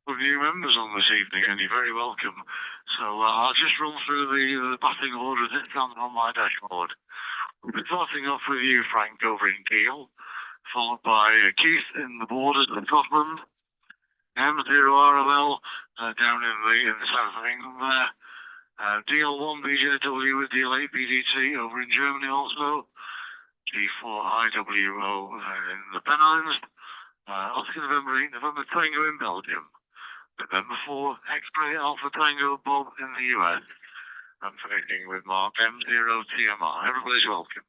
With new members on this evening, and you're very welcome. So I'll just run through the batting order as it stands on my dashboard. We'll be starting off with you, Frank, over in Kiel, followed by Keith in the borders of Scotland, M0RLL down in the south of England there, DL1 BJW with DL8 BDT over in Germany also, G4IWO in the Pennines, Oscar November 8 November Tango in Belgium, November 4 X-Ray Alpha Tango Bob in the US, and finishing with Mark M0TMR. Everybody's welcome.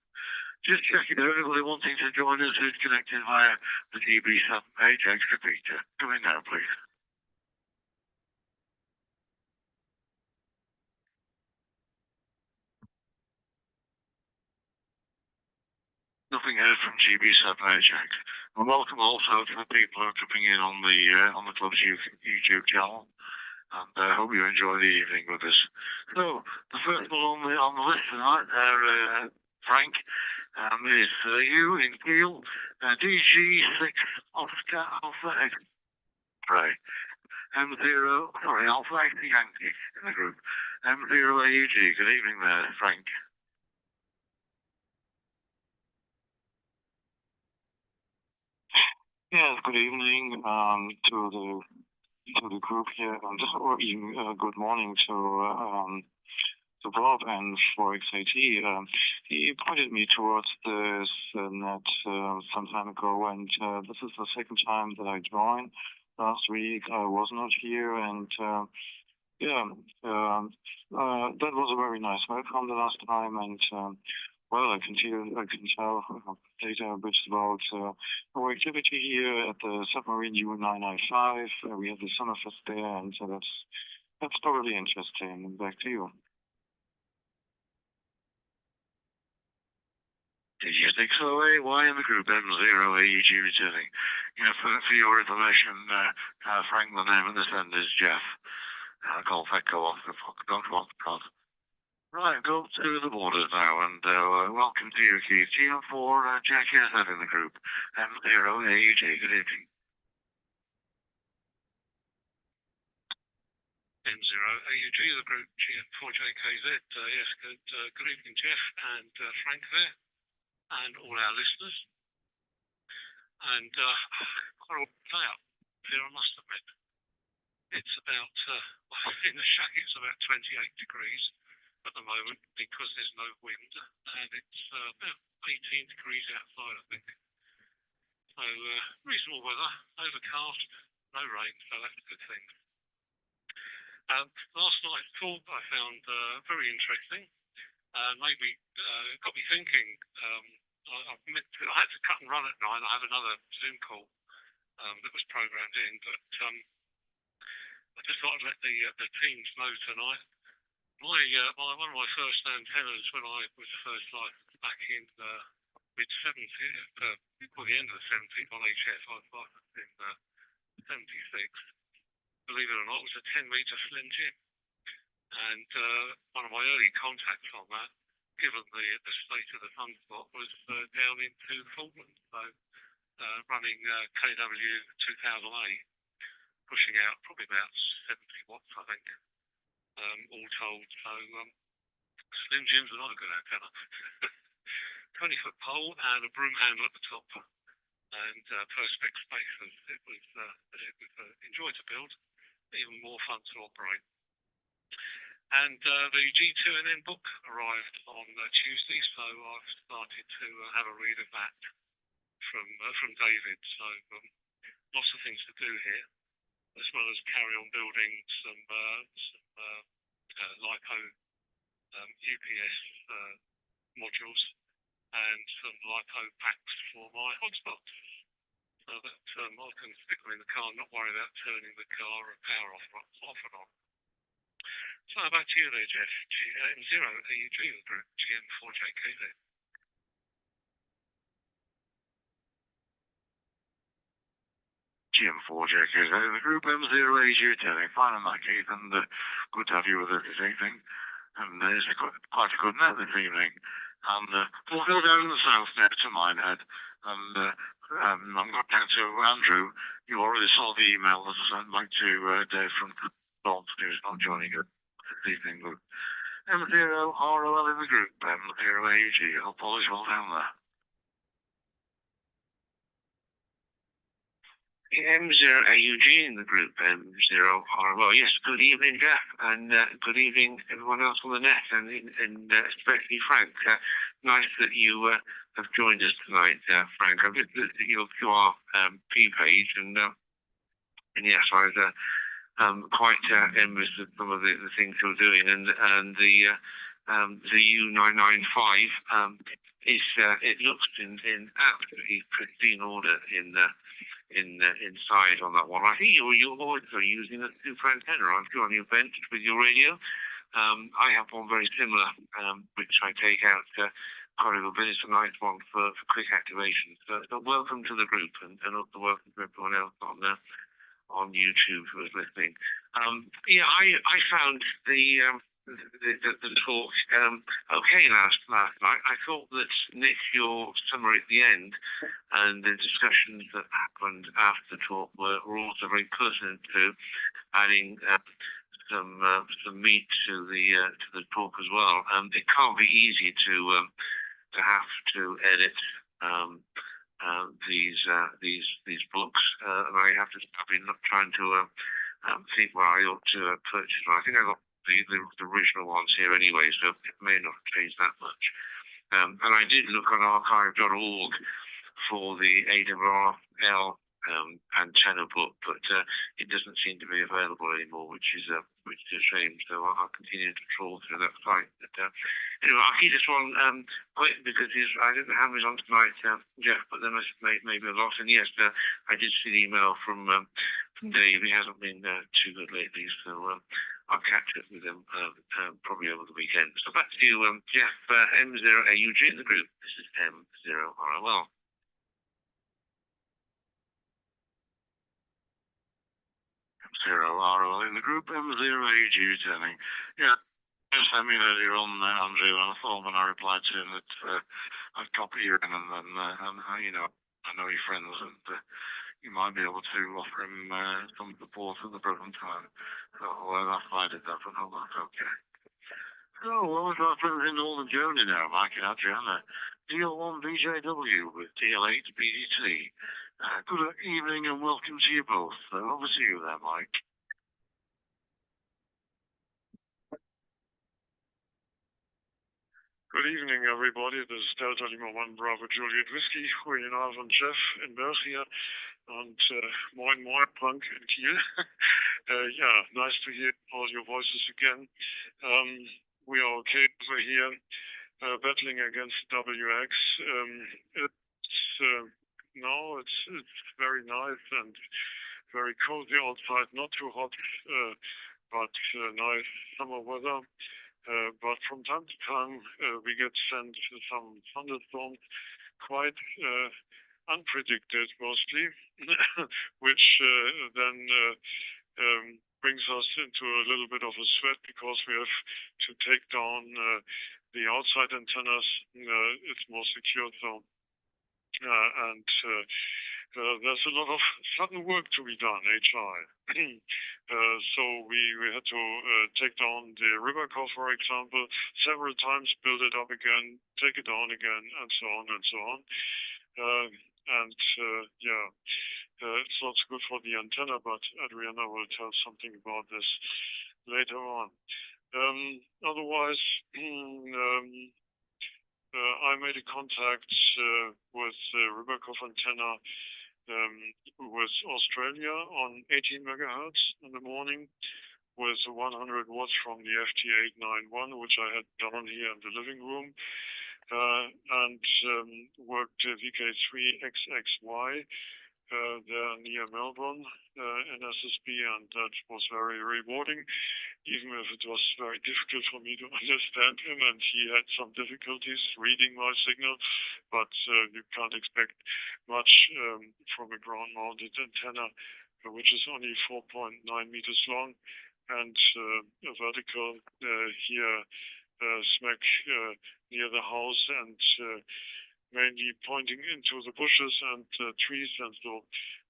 Just checking out anybody wanting to join us who's connected via the GB7HX repeater. Come in now, please. Nothing heard from GB7HX. And welcome also to the people who are coming in on the club's YouTube channel. And I hope you enjoy the evening with us. So the first one on the list tonight, Frank, is you in Kiel, DG6 Oscar Alpha X Ray, Alpha X Yankee in the group, M0AUG. Good evening there, Frank. Yes, good evening to the group here, or even good morning to Bob and for XAT. He pointed me towards this net some time ago, and this is the second time that I joined. Last week I was not here, and that was a very nice welcome the last time, and well, I can tell later a bit about our activity here at the Submarine U995. We have the Summerfest there, and that's totally interesting. Back to you. DG608Y in the group, M0AUG returning. For your information, Frank, the name of this end is Jeff. Golf Echo off the Foxtrot. Right, go to the borders now, and welcome to you, Keith. GM4 JKZ in the group, M0AUG. Good evening. M0AUG, the group, GM4JKZ. Yes, good evening, Jeff and Frank there, and all our listeners. And quite a day up here, I must admit. It's about, in the shack, it's about 28 degrees at the moment because there's no wind, and it's about 18 degrees outside, I think. So reasonable weather, overcast, no rain, so that's a good thing. Last night's talk I found very interesting. Maybe got me thinking. I had to cut and run at 9. I had another Zoom call that was programmed in, but I just thought I'd let the teams know tonight. One of my first antennas when I was first licensed back in mid-70s, before the end of the 70s on HF, I was licensed in 76. Believe it or not, it was a 10-meter Slim Jim. And one of my early contacts on that, given the state of the sunspot, was down into Falkland. So running KW 2000A, pushing out probably about 70 watts, I think. All told, so Slim Jims are not a good antenna. 20-foot pole and a broom handle at the top, and perspex spacers. It was enjoy to build, even more fun to operate. And the G2NN book arrived on Tuesday, so I've started to have a read of that from David. So lots of things to do here, as well as carry on building some LiPo UPS modules and some LiPo packs for my hotspots, so that I can stick them in the car and not worry about turning the car power off and on. So back to you there, Jeff. M0AUG, the group, GM4JKZ. GM4JKZ, the group, M0AUG returning. Fine on that, Keith, and good to have you with us this evening. And it's quite a good net this evening. And we'll go down in the south now to Minehead. And I'm going down to Andrew. You already saw the email that I sent back to Dave from Thornton, who's not joining us this evening. But M0ROL in the group, M0AUG. Hope all is well down there. M0AUG in the group, M0ROL. Yes, good evening, Jeff, and good evening, everyone else on the net, and especially Frank. Nice that you have joined us tonight, Frank. I've just looked at your QRP page, and yes, I was quite envious of some of the things you're doing, and the U995 it looks in absolutely pristine order inside on that one. I think you're also using a super antenna, aren't you, on your bench with your radio? I have one very similar, which I take out quite a bit. It's a nice one for quick activation. So welcome to the group, and also welcome to everyone else on YouTube who is listening. I found the talk okay last night. I thought that, Nick, your summary at the end and the discussions that happened after the talk were also very pertinent to adding some meat to the talk as well. It can't be easy to have to edit these books, and I've been trying to think where I ought to purchase them. I think I got the original ones here anyway, so it may not change that much. And I did look on archive.org for the AWRL antenna book, but it doesn't seem to be available anymore, which is a shame. So I'll continue to trawl through that site. But anyway, I'll keep this one quick because I didn't have his on tonight, Jeff, but there must maybe a lot. And yes, I did see the email from Dave. He hasn't been too good lately, so I'll catch up with him probably over the weekend. So back to you, Jeff, M0AUG in the group. This is M0ROL. M0ROL in the group, M0AUG returning. Yeah, you sent me earlier on, Andrew, and I thought when I replied to him that I'd copy you in, and then, I know your friends, and you might be able to offer him some support at the present time. So that's why I did that, but no, that's okay. So, what was our friends in Northern Germany now, Mike and Adriana? DL1 VJW with DL8 BDT. Good evening and welcome to you both. Over to you there, Mike. Good evening, everybody. This is Delta Lima 1 Bravo Juliet Whiskey. Goedenavond van Jeff in Belgium. And moin moin, Frank in Kiel. Nice to hear all your voices again. We are okay over here, battling against WX. It's very nice and very cozy outside. Not too hot, but nice summer weather. But from time to time, we get sent some thunderstorms, quite unpredicted mostly, which then brings us into a little bit of a sweat because we have to take down the outside antennas. It's more secure, so there's a lot of sudden work to be done, HI. So we had to take down the Rivercore, for example, several times, build it up again, take it down again, and so on and so on. It's not good for the antenna, but Adriana will tell something about this later on. Otherwise, I made a contact with Rivercore antenna with Australia on 18 megahertz in the morning with 100 watts from the FT891, which I had down here in the living room, and worked VK3XXY there near Melbourne in SSB, and that was very rewarding, even if it was very difficult for me to understand him, and he had some difficulties reading my signal, but you can't expect much from a ground-mounted antenna, which is only 4.9 meters long, and a vertical here smack near the house, and mainly pointing into the bushes and trees and so,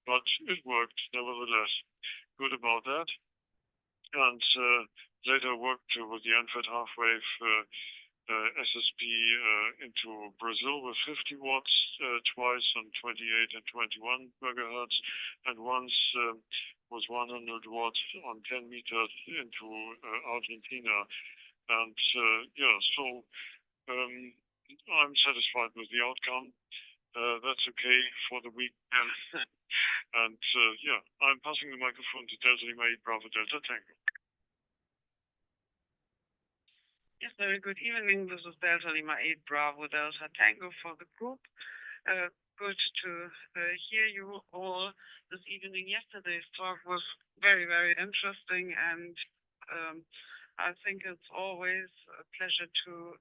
but it worked nevertheless. Good about that. And later worked with the unfed half-wave SSB into Brazil with 50 watts twice on 28 and 21 megahertz, and once was 100 watts on 10 meters into Argentina. And yeah, so I'm satisfied with the outcome. That's okay for the weekend. And yeah, I'm passing the microphone to Delta Lima 8 Bravo Delta Tango. Yes, very good evening. This is Delta Lima 8 Bravo Delta Tango for the group. Good to hear you all this evening. Yesterday's talk was very, very interesting, and I think it's always a pleasure to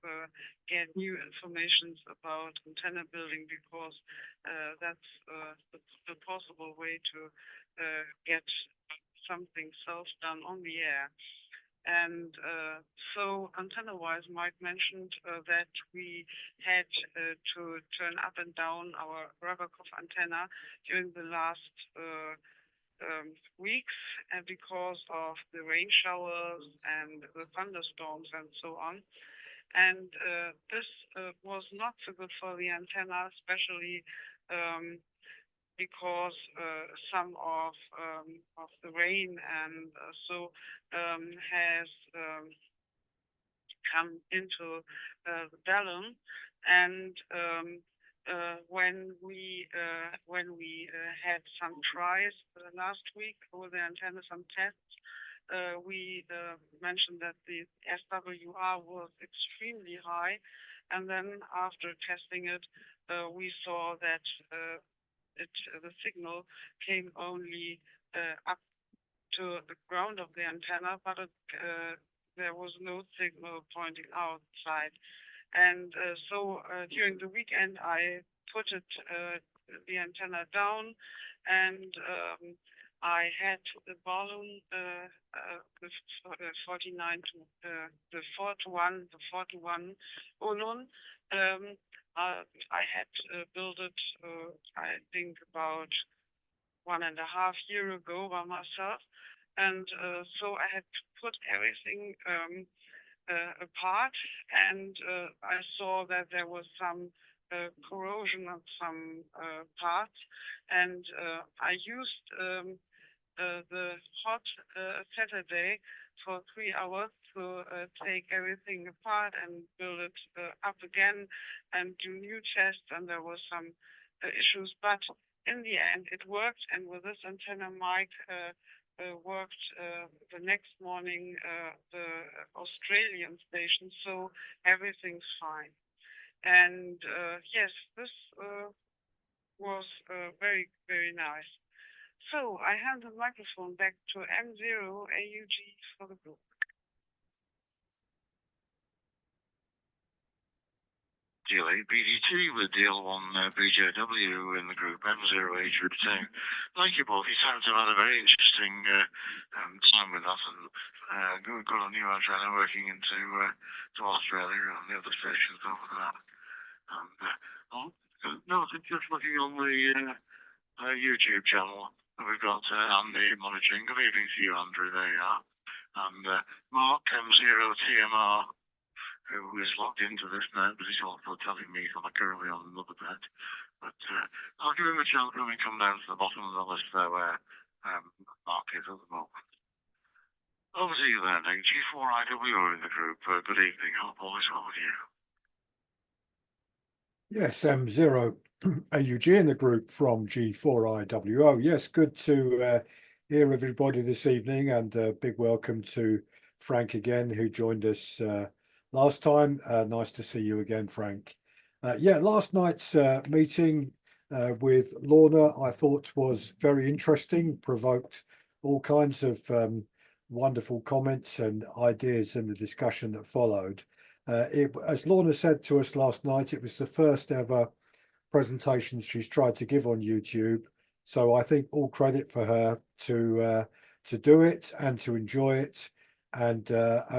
get new information about antenna building, because that's the possible way to get something self-done on the air. And so antenna-wise, Mike mentioned that we had to turn up and down our Rubberkopf antenna during the last weeks, and because of the rain showers and the thunderstorms and so on. And this was not so good for the antenna, especially because some of the rain and so has come into the balloon. And when we had some tries last week with the antenna, some tests, we mentioned that the SWR was extremely high, and then after testing it, we saw that the signal came only up to the ground of the antenna, but there was no signal pointing outside. And so during the weekend, I put the antenna down, and I had the balloon with 49 to the 4 to 1 balloon. I had built it, I think, about 1.5 years ago by myself, and so I had to put everything apart, and I saw that there was some corrosion of some parts, and I used the hot Saturday for 3 hours to take everything apart and build it up again and do new tests, and there were some issues, but in the end it worked. And with this antenna, Mike worked the next morning the Australian station, so everything's fine. And yes, this was very, very nice. So I hand the microphone back to M0 AUG for the group. Deal 8 BDT with Deal 1 BJW in the group M0 Age Group 2. Thank you both. You sound to have had a very interesting time with us, and got a new antenna working into to Australia and the other stations over there. No, I think just looking on the YouTube channel, we've got Andy monitoring. Good evening to you, Andrew. There you are. And Mark M0TMR, who is logged into this now, but he's also telling me I'm currently on another bed. But I'll give him a chance when we come down to the bottom of the list there where Mark is at the moment. Over to you then, G4IW in the group. Good evening. Hope all is well with you. Yes, M0 AUG in the group from G4IWO. Yes, good to hear everybody this evening, and a big welcome to Frank again, who joined us last time. Nice to see you again, Frank. Yeah, last night's meeting with Lorna, I thought, was very interesting, provoked all kinds of wonderful comments and ideas in the discussion that followed. As Lorna said to us last night, it was the first ever presentation she's tried to give on YouTube. So I think all credit for her to do it and to enjoy it, and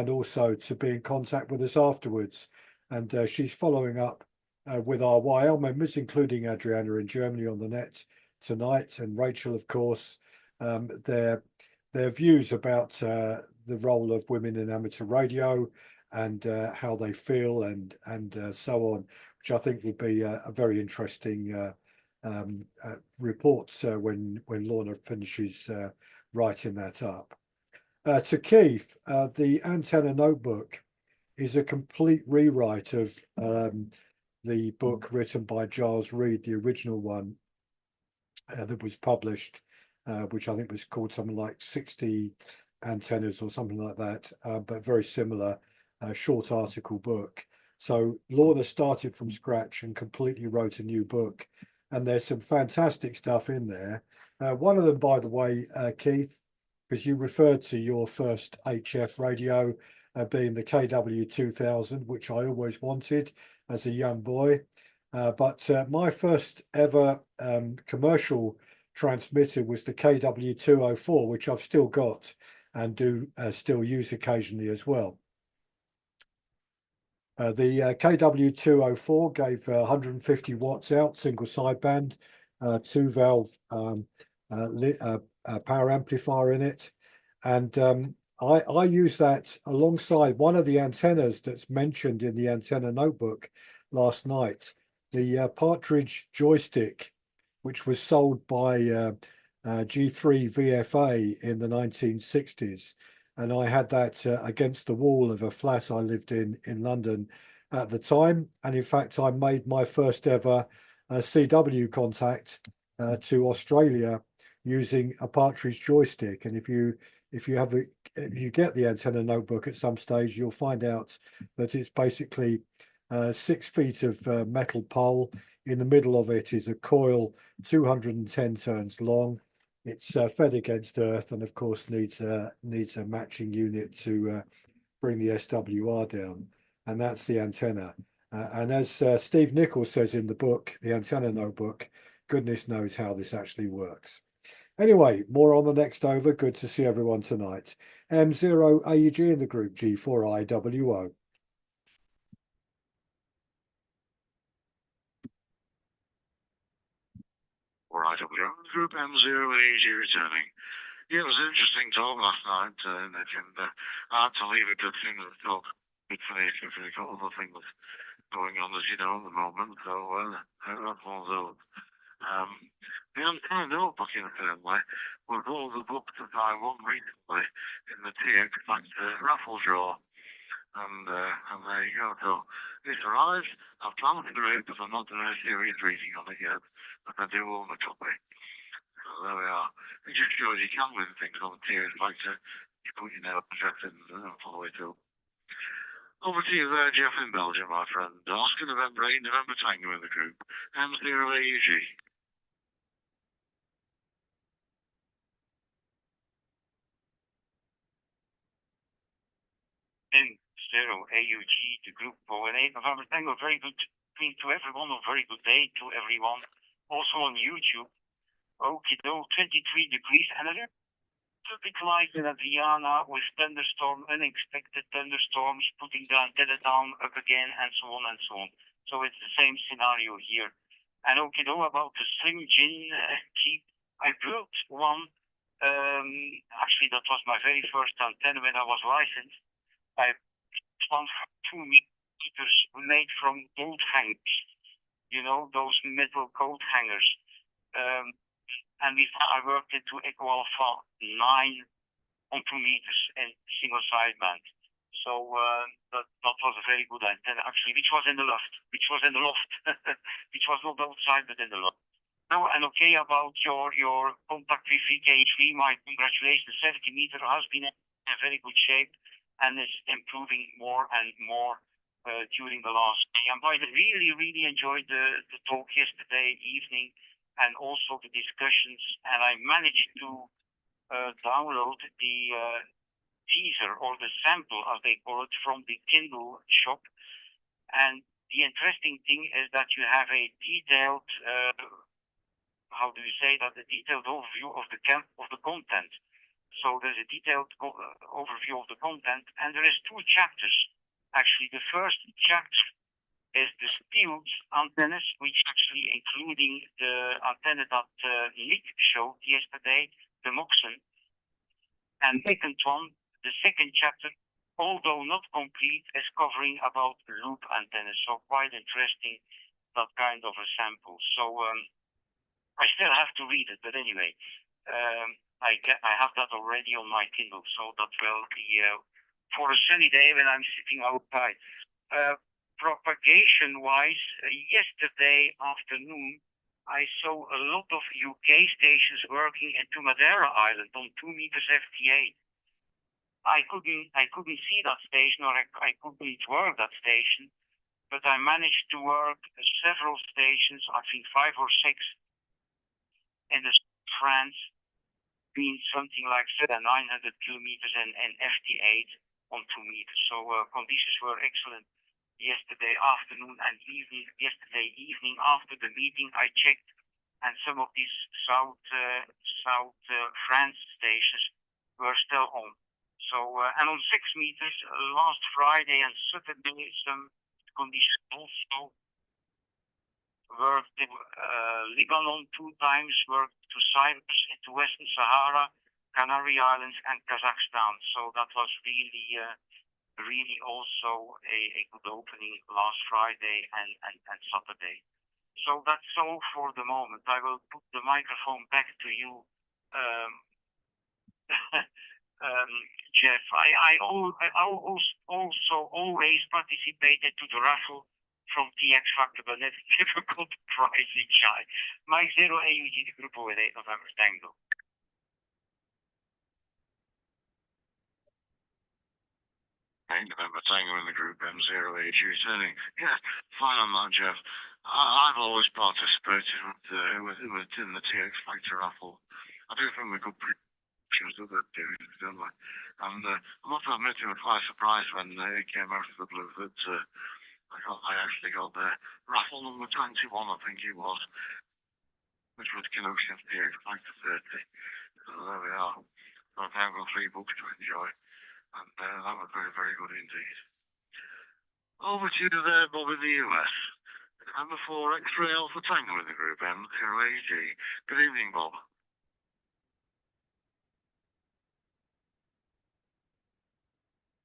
also to be in contact with us afterwards. And she's following up with our YL members, including Adriana in Germany on the net tonight, and Rachel, of course, their views about the role of women in amateur radio and how they feel and so on, which I think will be a very interesting report when Lorna finishes writing that up. To Keith, the Antenna Notebook is a complete rewrite of the book written by Giles Reed, the original one that was published, which I think was called something like 60 Antennas or something like that, but very similar, short article book. So Lorna started from scratch and completely wrote a new book, and there's some fantastic stuff in there. One of them, by the way, Keith, because you referred to your first HF radio being the KW2000, which I always wanted as a young boy. But my first ever commercial transmitter was the KW204, which I've still got and do still use occasionally as well. The KW204 gave 150 watts out, single sideband, 2-valve power amplifier in it. And I use that alongside one of the antennas that's mentioned in the Antenna Notebook last night, the Partridge joystick, which was sold by G3 VFA in the 1960s. And I had that against the wall of a flat I lived in London at the time. And in fact, I made my first ever CW contact to Australia using a Partridge joystick. And if you get the Antenna Notebook at some stage, you'll find out that it's basically 6 feet of metal pole. In the middle of it is a coil 210 turns long. It's fed against earth, and of course needs a matching unit to bring the SWR down, and that's the antenna. And as Steve Nichols says in the book, the Antenna Notebook, goodness knows how this actually works. Anyway, more on the next over. Good to see everyone tonight. M0 AUG in the group, G4IWO. All right, group M0 AUG returning. Yeah, it was an interesting talk last night, Nick, and I had to leave a good thing at the talk. Good finish if we've got other things going on, as you know, at the moment. So that's one of those. The Antenna Notebook, incidentally, was one of the books that I won recently in the TX Factor raffle draw. And there you go. So it's arrived. I've planned to read it, but I'm not doing a serious reading on it yet. But I do own a copy. So there we are. It just shows you can win things on the TX Factor. You put your name address in and follow it up. Over to you there, Jeff in Belgium, my friend. Oscar November 8, November Tango in the group. M0 AUG. M0 AUG, the group ONA, November Tango. Very good evening to everyone, or very good day to everyone. Also on YouTube. Okay, 23 degrees and a little bit light in Adriana with thunderstorm, unexpected thunderstorms, putting the antenna down, up again, and so on and so on. So it's the same scenario here. And okay, about the Slim Gin keep, I built one. Actually, that was my very first antenna when I was licensed. I one 2 meters made from coat hangers, you know, those metal coat hangers. And I worked into Echo Alpha 9 on 2 meters and single sideband. So that was a very good antenna, actually, which was in the loft, which was not outside, but in the loft. Now, and okay, about your contact with VKHV, my congratulations. 70 meter has been in very good shape and is improving more and more during the last day. And I really enjoyed the talk yesterday evening, and also the discussions, and I managed to download the teaser, or the sample as they call it, from the Kindle shop. And the interesting thing is that you have a detailed, how do you say that, a detailed overview of the content. So there's a detailed overview of the content, and there is 2 chapters. Actually, the first chapter is the Steels antennas, which actually including the antenna that Nick showed yesterday, the Moxon. And second one, the second chapter, although not complete, is covering about loop antennas. So quite interesting, that kind of a sample. So I still have to read it, but anyway, I have that already on my Kindle, so that will be for a sunny day when I'm sitting outside. Propagation-wise, yesterday afternoon, I saw a lot of UK stations working into Madeira Island on 2 meters FTA. I couldn't see that station, or I couldn't work that station, but I managed to work several stations, I think 5 or 6, in the France, being something like 900 kilometers and FT8 on 2 meters. So conditions were excellent yesterday afternoon and evening. Yesterday evening after the meeting, I checked, and some of these South France stations were still on. So and on 6 meters last Friday and Saturday, some conditions also worked in Lebanon 2 times, worked to Cyprus, into Western Sahara, Canary Islands, and Kazakhstan. So that was really also a good opening last Friday and Saturday. So that's all for the moment. I will put the microphone back to you, Jeff. I also always participated to the raffle from TX Factor, but never got the prize in shy. Mike 0 AUG, the group over 8 November Tango. November Tango in the group M0 AG turning. Yeah, fine on that, Jeff. I've always participated in the TX Factor raffle. I do think we're good predictions that they're doing, don't we? And I must admit, I was quite surprised when it came out of the blue that I actually got the raffle number 21, I think it was, which was Kenosha TX Factor 30. So there we are. So I've now got 3 books to enjoy. And that was very, very good indeed. Over to you there, Bob, in the US. Number 4, X-Ray Alpha Tango in the group, M0AG. Good evening, Bob.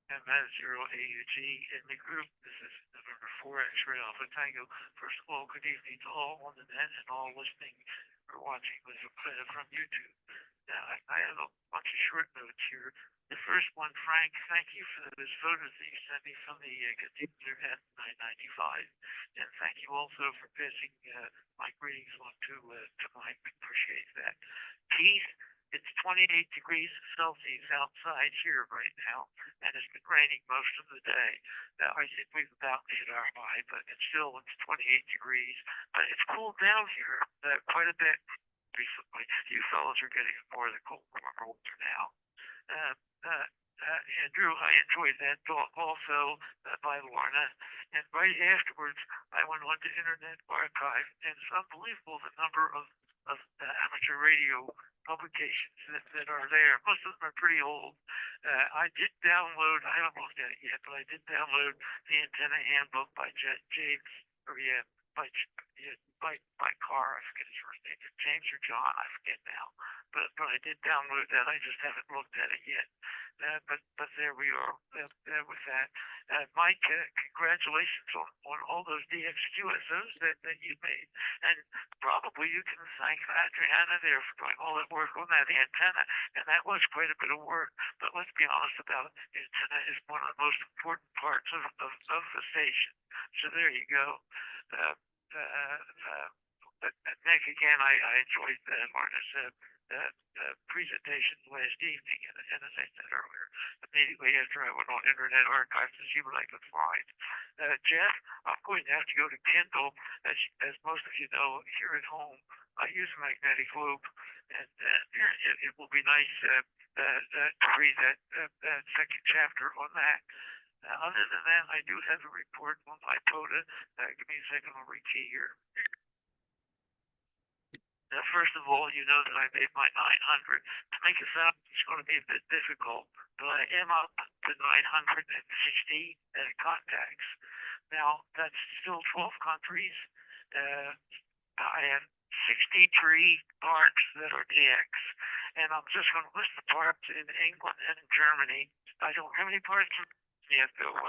M0 AUG in the group. This is November 4, X-Ray Alpha Tango. First of all, good evening to all on the net and all listening or watching from YouTube. Now, I have a bunch of short notes here. The first one, Frank, thank you for those photos that you sent me from the Cathedral at 995. And thank you also for passing my greetings on to Mike. Appreciate that. Keith, it's 28 degrees Celsius outside here right now, and it's been raining most of the day. I think we've about hit our high, but it's 28 degrees. But it's cooled down here quite a bit recently. You fellas are getting more of the colder now. Andrew, I enjoyed that talk also by Lorna. And right afterwards, I went on to Internet Archive, and it's unbelievable the number of amateur radio publications that are there. Most of them are pretty old. I did download, I haven't looked at it yet, but I did download the Antenna Handbook by James, by Carr, I forget his first name, James or John, I forget now. But I did download that. I just haven't looked at it yet. But there we are with that. Mike, congratulations on all those DXQSOs that you made. And probably you can thank Adriana there for doing all that work on that antenna. And that was quite a bit of work. But let's be honest about it. The antenna is one of the most important parts of the station. So there you go. Nick, again, I enjoyed Marna's presentation last evening, and as I said earlier, immediately after I went on Internet Archive to see what I could find. Jeff, I'm going to have to go to Kindle. As most of you know, here at home, I use a magnetic loop, and it will be nice to read that second chapter on that. Other than that, I do have a report on my POTA. Give me a second, I'll read to you here. First of all, you know that I made my 900. To make it sound, it's going to be a bit difficult, but I am up to 960 contacts. Now, that's still 12 countries. I have 63 parks that are DX, and I'm just going to list the parks in England and Germany. I don't have any parks yet, though,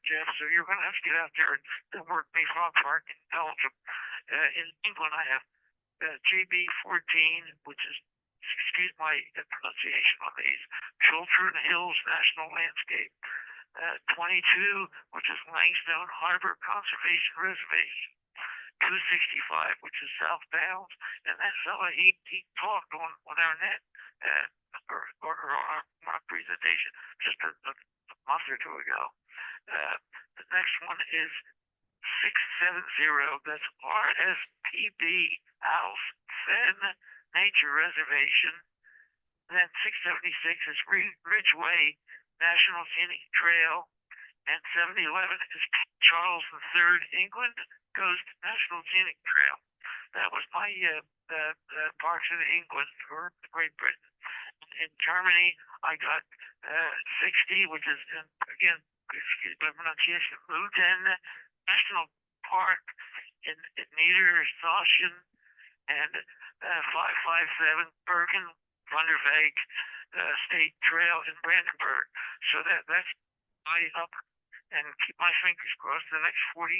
Jeff, so you're going to have to get out there and work me for a park in Belgium. In England, I have GB14, which is, excuse my pronunciation on these, Chiltern Hills National Landscape. 22, which is Langstone Harbor Conservation Reservation. 265, which is southbound, and that fella, he talked on our net, or our presentation just a month or two ago. The next one is 670, that's RSPB House Fen Nature Reservation. And then 676 is Ridgeway National Scenic Trail, and 711 is Charles III England Coast National Scenic Trail. That was my parks in England for Great Britain. In Germany, I got 60, which is, again, excuse my pronunciation, Luden National Park in Niedersachsen, and 557 Bergen Vanderweg State Trail in Brandenburg. So that's my up, and keep my fingers crossed. The next 40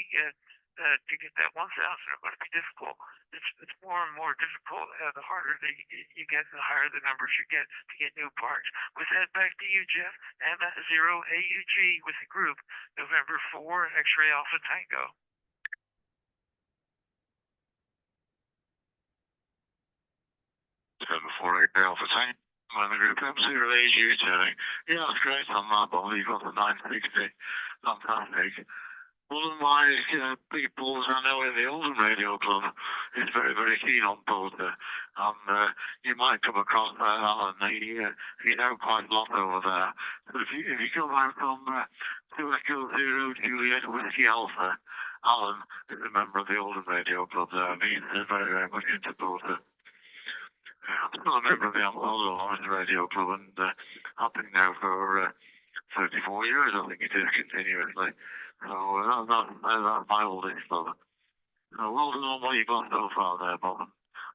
to get that 1,000 are going to be difficult. It's more and more difficult. The harder you get, the higher the numbers you get to get new parks. With that, back to you, Jeff. And 0 AUG with the group, November 4, X-Ray Alpha Tango. November 4, X-Ray Alpha Tango. And the group M0 AUG turning. Yeah, that's great on that, but you've got the 960. Fantastic. One of my big bulls I know in the Oldham Radio Club is very, very keen on poker. And you might come across Alan. He know quite a lot over there. But if you come out from 2 Echo 0 Juliet Whiskey Alpha, Alan is a member of the Oldham Radio Club there, and he's very, very much into poker. I'm still a member of the Oldham Radio Club, and I've been now for 34 years, I think it is, continuously. So that's my oldest club. So well done on what you've got so far there, Bob.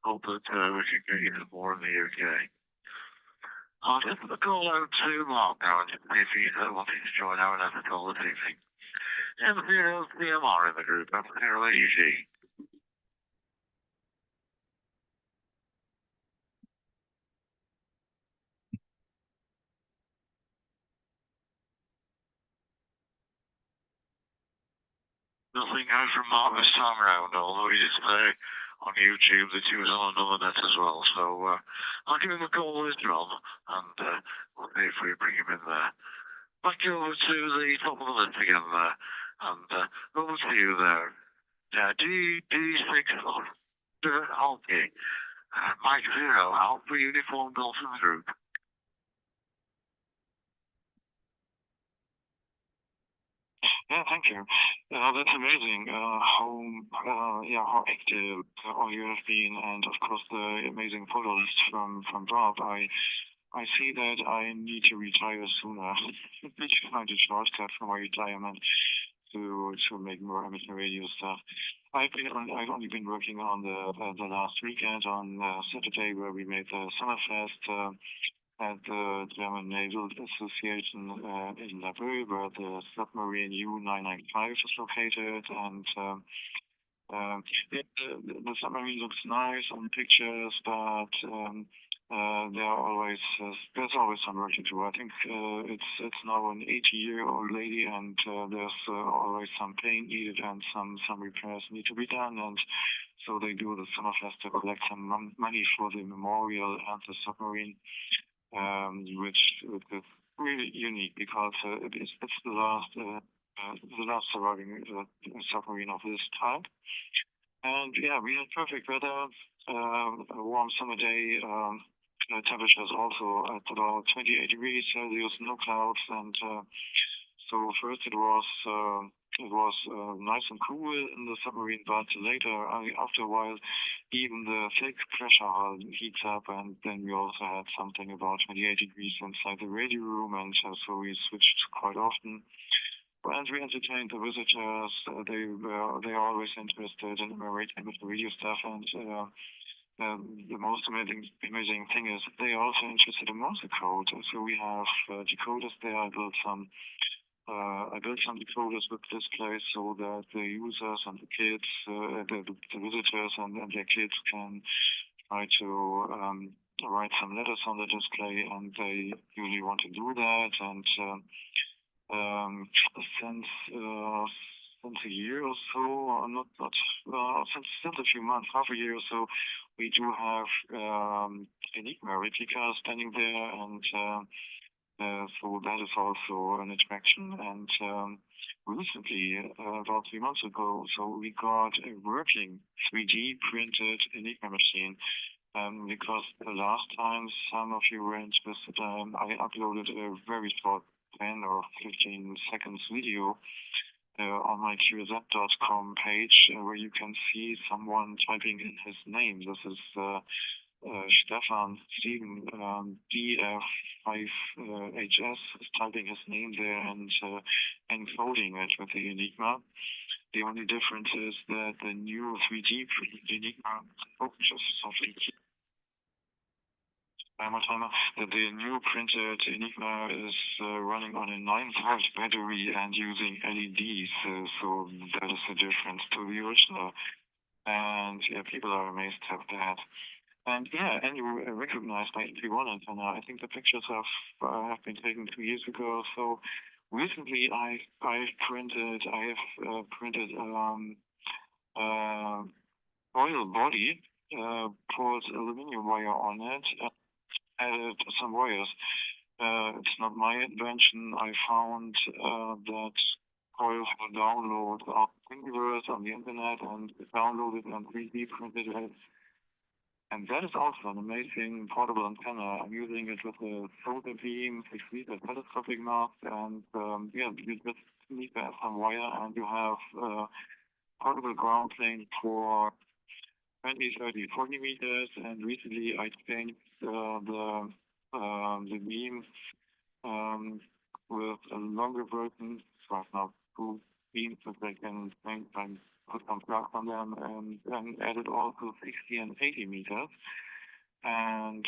Hope that we can get you some more in the UK. I'll just put a call out to Mark now and just see if he's wanting to join our another call this evening. M0 CMR in the group, M0 AUG. Nothing out from Mark this time around, although he did say on YouTube that he was on another net as well. So I'll give him a call later on, and we'll see if we bring him in there. Back over to the top of the list again there, and over to you there. D6 Alki, Mike 0, Alpha Uniform Dolphin Group. Yeah, thank you. That's amazing how active all you have been, and of course the amazing photo list from Bob. I see that I need to retire sooner. Which find a shortcut for my retirement to make more amateur radio stuff. I've only been working on the last weekend on Saturday, where we made the Summerfest at the German Naval Association in Laboe, where the submarine U-995 is located, and the submarine looks nice on pictures, but there's always some work to do. I think it's now an 80-year-old lady, and there's always some paint needed and some repairs need to be done, and so they do the Summerfest to collect some money for the memorial and the submarine, which is really unique because it's the last surviving submarine of this type. And yeah, we had perfect weather, a warm summer day. Temperatures also at about 28 degrees Celsius, no clouds, and so first it was nice and cool in the submarine, but later, after a while, even the fake pressure hull heats up, and then we also had something about 28 degrees inside the radio room, and so we switched quite often. And we entertained the visitors. They are always interested in American with the video stuff, and the most amazing thing is they are also interested in Morse code. So we have decoders there. I built some decoders with displays so that the users and the kids, the visitors and their kids can try to write some letters on the display, and they usually want to do that. And since a year or so, since a few months, half a year or so, we do have Enigma replica standing there, and so that is also an attraction. And recently, about 3 months ago, so we got a working 3D printed Enigma machine. Because the last time some of you were interested, I uploaded a very short 10 or 15 seconds video on my qz.com page where you can see someone typing in his name. This is Steven DF5HS is typing his name there and encoding it with the Enigma. The only difference is that the new 3D Enigma, just softly. The new printed Enigma is running on a 9-volt battery and using LEDs, so that is the difference to the original. And yeah, people are amazed at that. And yeah, and you recognize my MP1 antenna. I think the pictures have been taken 2 years ago. So recently, I have printed oil body, put aluminium wire on it, added some wires. It's not my invention. I found that coils will download our thingiverse on the internet and download it and 3D printed it. And that is also an amazing portable antenna. I'm using it with a solar beam, 6 meter telescopic mast, and yeah, you just need to have some wire, and you have portable ground plane for 20, 30, 40 meters. And recently I changed the beam with a longer version. So I have now 2 beams that they can change and put some plugs on them, and added also 60 and 80 meters. And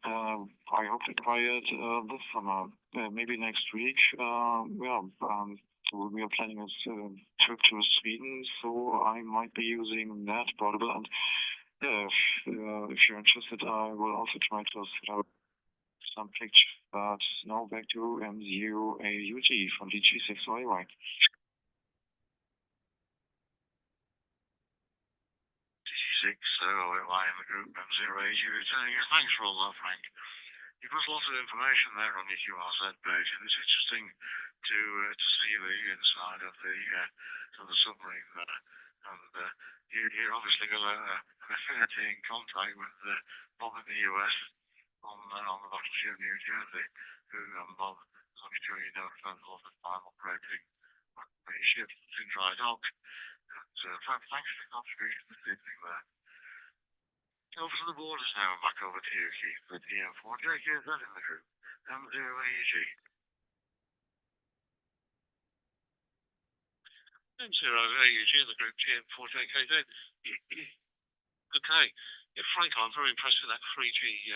I hope to try it this summer, maybe next week. We are planning a trip to Sweden, so I might be using that portable. And if you're interested, I will also try to set up some pictures. But now back to M0AUG from DG6YY. DG6, I am the group M0AUG returning. Thanks for all that, Frank. You've got lots of information there on the QRZ page, and it's interesting to see the inside of the submarine there. And you're obviously got an affinity in contact with Bob in the US on the battleship New Jersey, who Bob, as I'm sure you know, spends a lot of time operating ships in dry dock. And thanks for the contribution this evening there. Over to the borders now, and back over to you, Keith, with the M4JKZ in the group, M0AUG. M0AUG in the group, GM4JKZ. Okay. Yeah, Frank, I'm very impressed with that 3G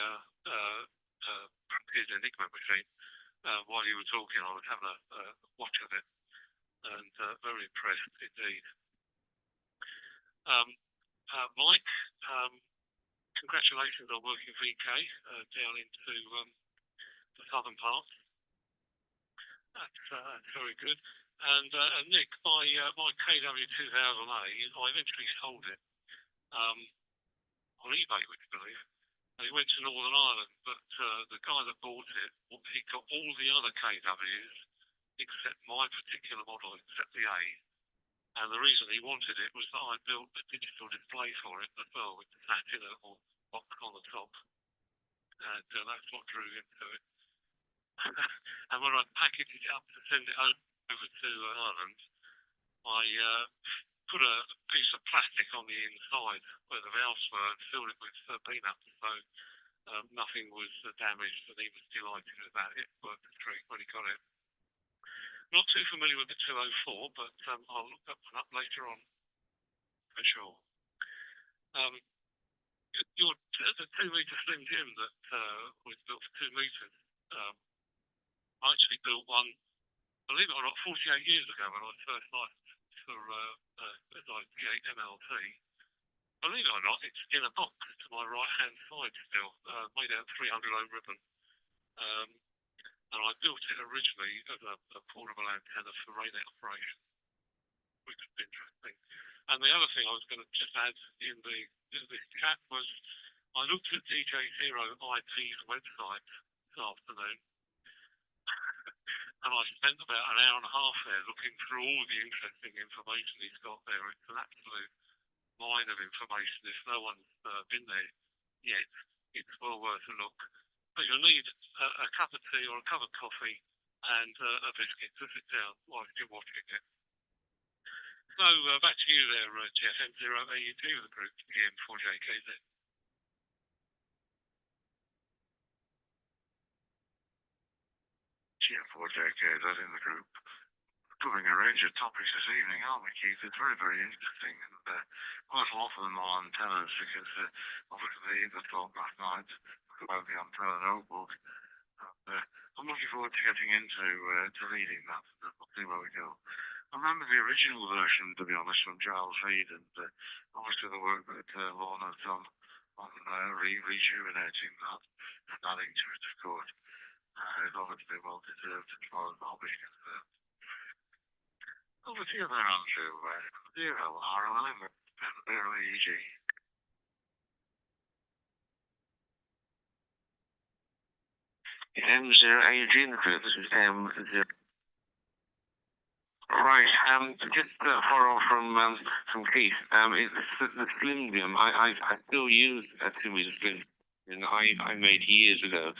Enigma machine. While you were talking, I was having a watch of it, and very impressed indeed. Mike, congratulations on working VK down into the southern part. That's very good. And Nick, my KW2000A, I eventually sold it on eBay, would you believe? And it went to Northern Ireland, but the guy that bought it, he got all the other KWs except my particular model, except the A. And the reason he wanted it was that I built a digital display for it as well, with the sat in a little box on the top. And that's what drew him to it. And when I packaged it up to send it over to Ireland, I put a piece of plastic on the inside where the valves were and filled it with peanuts, so nothing was damaged, and he was delighted with that. It worked a treat when he got it. Not too familiar with the 204, but I'll look that one up later on for sure. The 2 metre slim gym that was built for 2 metres. I actually built one, believe it or not, 48 years ago when I first licensed for MLT. Believe it or not, it's in a box to my right-hand side still, made out of 300 ohm ribbon. And I built it originally as a portable antenna for radar operation, which is interesting. And the other thing I was going to just add in this chat was I looked at DJ Zero IP's website this afternoon, and I spent about an hour and a half there looking through all the interesting information he's got there. It's an absolute mine of information. If no one's been there yet, it's well worth a look. But you'll need a cup of tea or a cup of coffee and a biscuit to sit down while you're watching it. So back to you there, Jeff, M0AUG with the group GM4JKZ. GM4JKZ in the group. Covering a range of topics this evening, aren't we, Keith? It's very, very interesting. And quite a lot of them are antennas because obviously the talk last night about the antenna notebook. And, I'm looking forward to getting into reading that. We'll see where we go. I remember the original version, to be honest, from Giles Reed, and obviously the work that Lorna's done on rejuvenating that and adding to it, of course, is obviously well deserved as far as the hobby is concerned. Over to you there, Andrew. 0RLM, EG. M0AUG in the group. This is M0. Right, just to follow on from Keith, it's the slim gym. I still use a 2 metre slim, and I made years ago.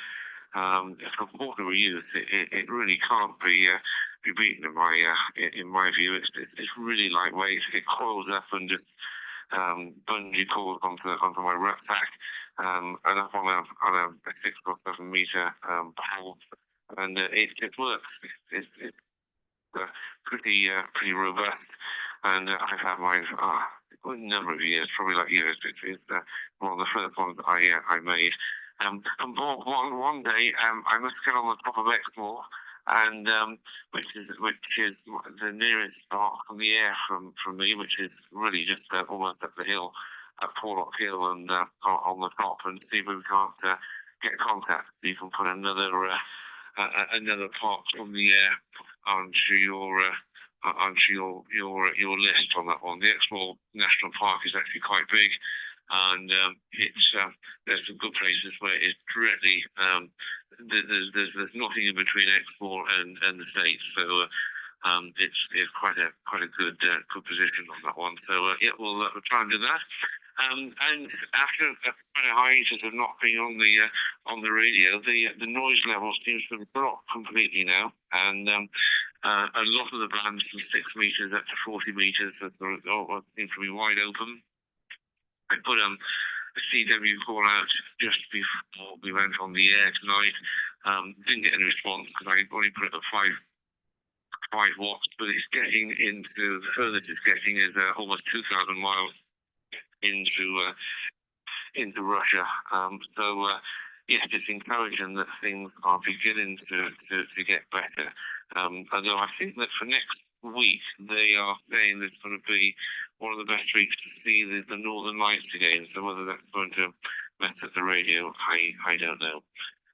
For portable use, it really can't be beaten in my view. It's really lightweight. It coils up and just bungee cords onto my rucksack, and up on a 6 or 7 metre pole, and it works. It's pretty robust, and I've had mine for a number of years, probably like years. It's one of the first ones I made. And one day I must get on the top of Exmoor, and which is the nearest part from the air from me, which is really just almost up the hill at Porlock Hill, and on the top, and see if we can't get contact. You can put another part from the air onto your list on that one. The Exmoor National Park is actually quite big, and there's some good places where it's directly there's nothing in between Exmoor and the States, so it's quite a good position on that one. So yeah, we'll try and do that. And after quite a hiatus of not being on the radio, the noise level seems to have dropped completely now, and a lot of the bands from 6 meters up to 40 meters seem to be wide open. I put a CW call out just before we went on the air tonight. Didn't get any response because I only put it at 5 watts, but it's getting into the furthest it's getting is almost 2,000 miles into Russia. So yes, it's encouraging that things are beginning to get better. Although I think that for next week they are saying there's going to be one of the best weeks to see the Northern Lights again. So whether that's going to mess up the radio, I don't know.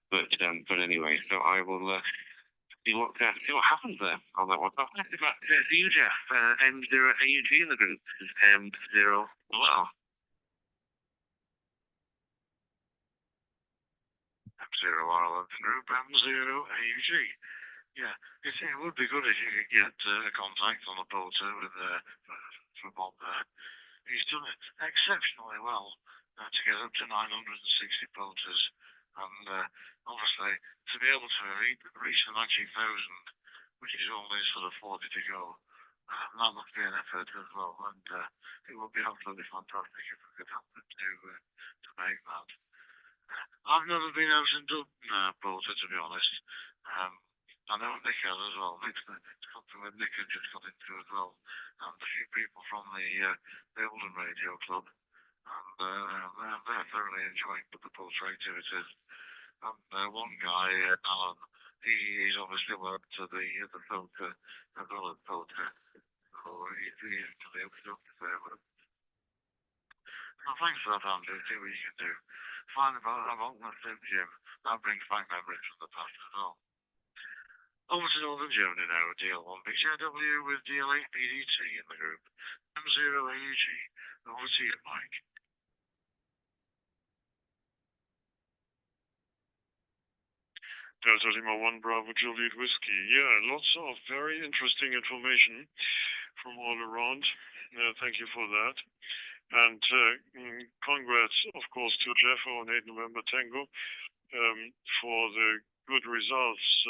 But anyway, so I will see what happens there on that one. So I'll pass it back to you, Jeff. M0AUG in the group. This is M0. Well. M0 Ireland group, M0AUG. Yeah, it would be good if you could get contact on a bolter with for Bob there. He's done it exceptionally well to get up to 960 bolters, and obviously to be able to reach the magic 1,000, which is only sort of 40 to go, that must be an effort as well, and it would be absolutely fantastic if we could happen to make that. I've never been out and done bolter, to be honest. I know Nick has as well. Nick's something with Nick had just got into as well. And a few people from the Olden Radio Club. And they're thoroughly enjoying the poultry activities. And one guy, Alan, he's obviously worked to the filter as well as poultry. So he's really open up to there. But well, thanks for that, Andrew. See what you can do. Find about that Monkman Slim Gym. That brings back memories from the past as well. Over to Northern Germany now, DL1 BJW with DL8 PDT in the group. M0 AUG. Over to you, Mike. Delta Lima 1 Bravo Juliet Whiskey. Yeah, lots of very interesting information from all around. Thank you for that. And congrats, of course, to Jeff on 8 November Tango for the good results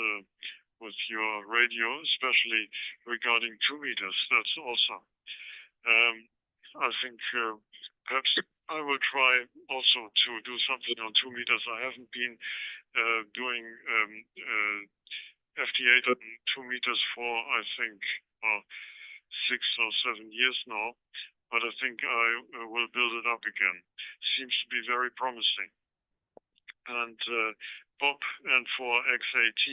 with your radio, especially regarding 2 meters. That's awesome. I think perhaps I will try also to do something on 2 meters. I haven't been doing FT8 on 2 meters for, I think, 6 or 7 years now, but I think I will build it up again. Seems to be very promising. And Bob, and for XAT,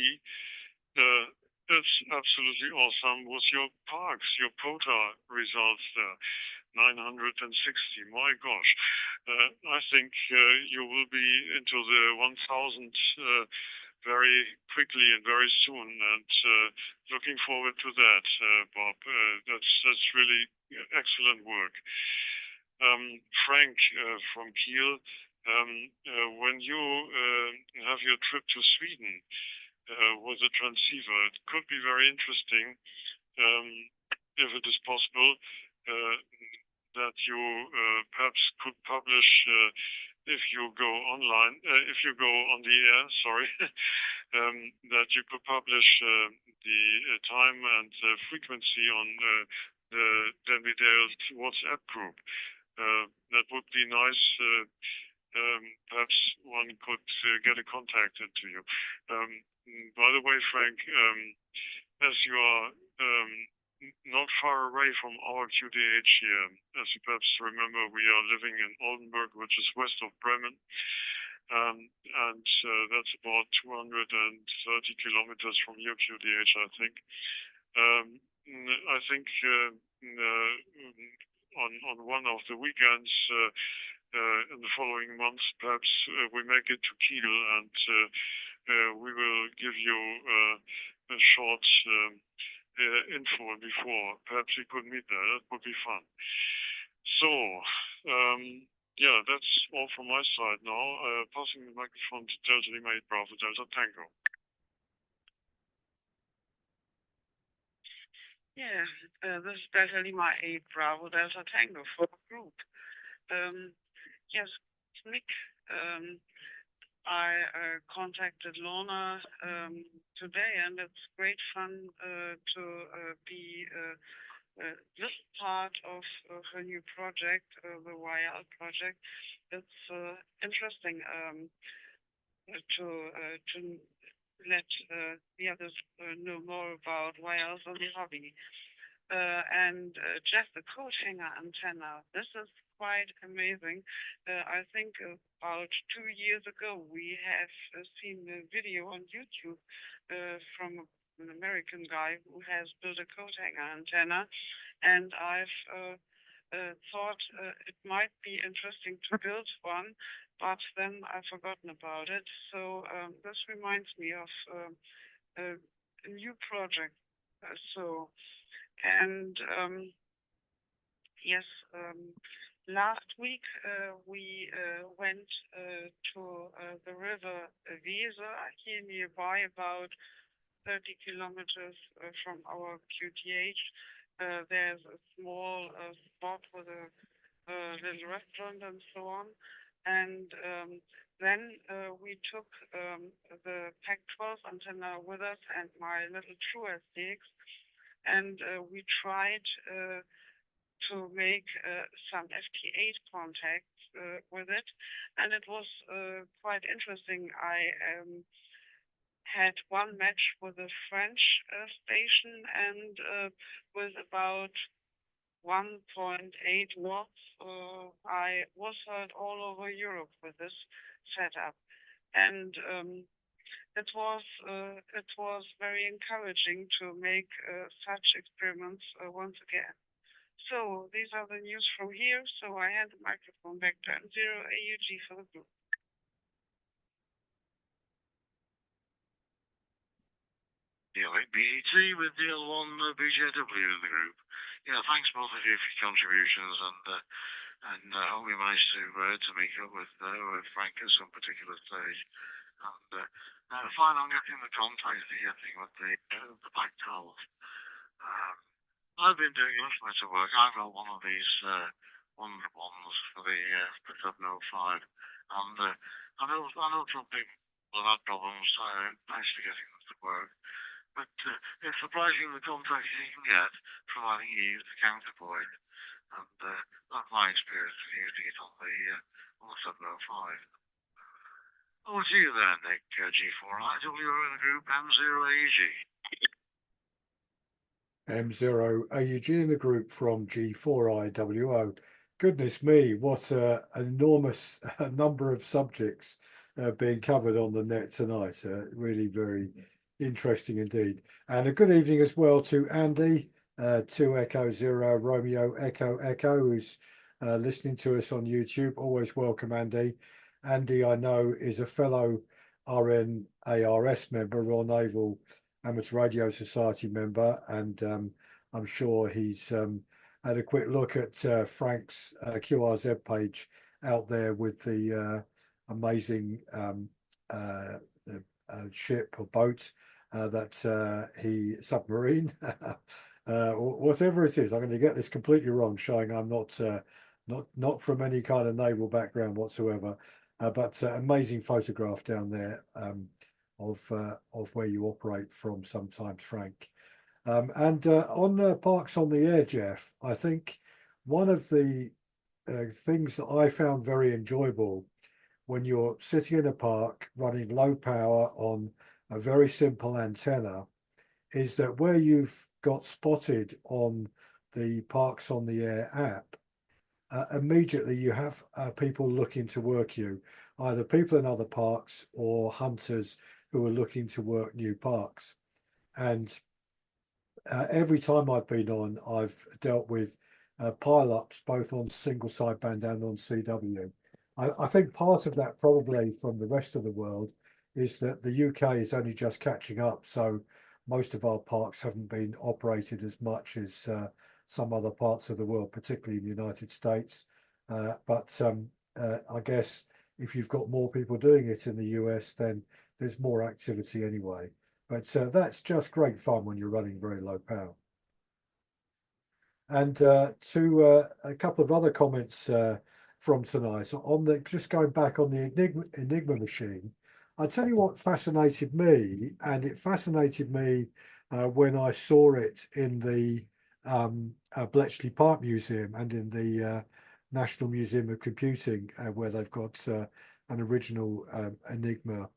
it's absolutely awesome with your parks, your POTA results there. 960, my gosh. I think you will be into the 1,000 very quickly and very soon, and looking forward to that, Bob. That's really excellent work. Frank from Kiel, when you have your trip to Sweden with a transceiver, it could be very interesting, if it is possible, that you perhaps could publish, if you go online, if you go on the air, sorry, that you could publish the time and frequency on the Denby Dale WhatsApp group. That would be nice. Perhaps one could get a contact into you. By the way, Frank, as you are not far away from our QDH here, as you perhaps remember, we are living in Oldenburg, which is west of Bremen, and that's about 230 kilometers from your QDH, I think. I think on one of the weekends in the following months, perhaps we make it to Kiel, and we will give you a short info before. Perhaps we could meet there. That would be fun. So, yeah, that's all from my side now. Passing the microphone to Delta Lima 8 Bravo Delta Tango. Yeah, this is Delta Lima 8 Bravo Delta Tango for the group. Yes, Nick, I contacted Lorna today, and it's great fun to be this part of her new project, the YL project. It's interesting to let the others know more about YLs and the hobby. And just the coat hanger antenna, this is quite amazing. I think about 2 years ago we have seen a video on YouTube from an American guy who has built a coat hanger antenna, and I've thought it might be interesting to build one, but then I've forgotten about it. So this reminds me of a new project. Yes, last week we went to the river Weser here nearby, about 30 kilometers from our QTH. There's a small spot with a little restaurant and so on. And then we took the Pac-12 antenna with us and my little TrueSDX, and we tried to make some FT8 contacts with it, and it was quite interesting. had one match with a French station and with about 1.8 watts. I was heard all over Europe with this setup, and it was very encouraging to make such experiments once again. So these are the news from here. So I hand the microphone back to M0 AUG for the group. Yeah, like BET with DL1 BJW in the group. Yeah, thanks both of you for your contributions, and I hope we managed to make up with Frank at some particular stage. And fine on getting the contact thing with the back towels. I've been doing much better work. I've got one of these ones for the 705, and I know some people have had problems actually getting them to work. But it's surprising the contacts you can get from having used the counterpoint, and that's my experience of using it on the 705. Over to you there, Nick, G4IW in the group M0AG. M0AUG in the group from G4IWO. Goodness me, what an enormous number of subjects being covered on the net tonight. Really very interesting indeed. And a good evening as well to Andy, 2 Echo 0 Romeo Echo Echo, who's listening to us on YouTube. Always welcome, Andy. Andy, I know, is a fellow RNARS member, Royal Naval Amateur Radio Society member, and I'm sure he's had a quick look at Frank's QRZ page out there with the amazing ship or boat that he submarine, whatever it is. I'm going to get this completely wrong, showing I'm not from any kind of naval background whatsoever, but amazing photograph down there of where you operate from sometimes, Frank. And on Parks on the Air, Jeff, I think one of the things that I found very enjoyable when you're sitting in a park running low power on a very simple antenna is that where you've got spotted on the Parks on the Air app, immediately you have people looking to work you, either people in other parks or hunters who are looking to work new parks. And every time I've been on, I've dealt with pile-ups both on single sideband and on CW. I think part of that probably from the rest of the world is that the UK is only just catching up, so most of our parks haven't been operated as much as some other parts of the world, particularly in the United States. But I guess if you've got more people doing it in the US, then there's more activity anyway. But that's just great fun when you're running very low power. And to a couple of other comments from tonight on the just going back on the Enigma machine, I tell you what fascinated me, and it fascinated me when I saw it in the Bletchley Park Museum and in the National Museum of Computing, where they've got an original Enigma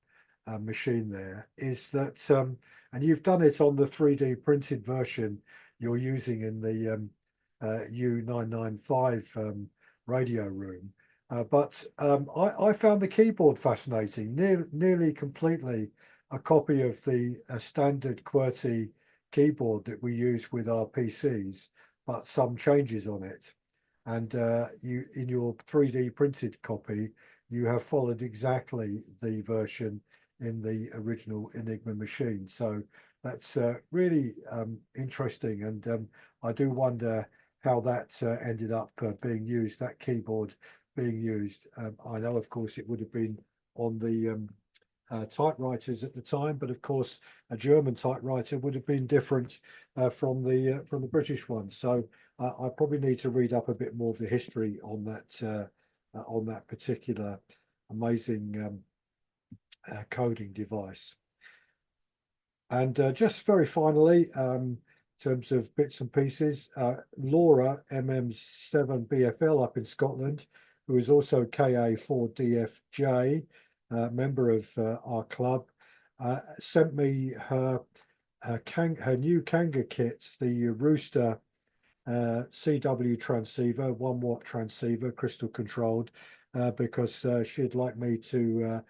machine there, is that, and you've done it on the 3D printed version you're using in the U995 radio room. But I found the keyboard fascinating, nearly completely a copy of the standard QWERTY keyboard that we use with our PCs, but some changes on it. And you, in your 3D printed copy, you have followed exactly the version in the original Enigma machine. So that's really interesting. And I do wonder how that ended up being used, that keyboard being used. I know, of course, it would have been on the typewriters at the time, but of course, a German typewriter would have been different from the British one. So I probably need to read up a bit more of the history on that particular amazing coding device. And just very finally, in terms of bits and pieces, Laura, MM7BFL up in Scotland, who is also KA4DFJ, member of our club, sent me her new Kanga kits, the Rooster CW transceiver, 1 watt transceiver, crystal controlled, because she'd like me to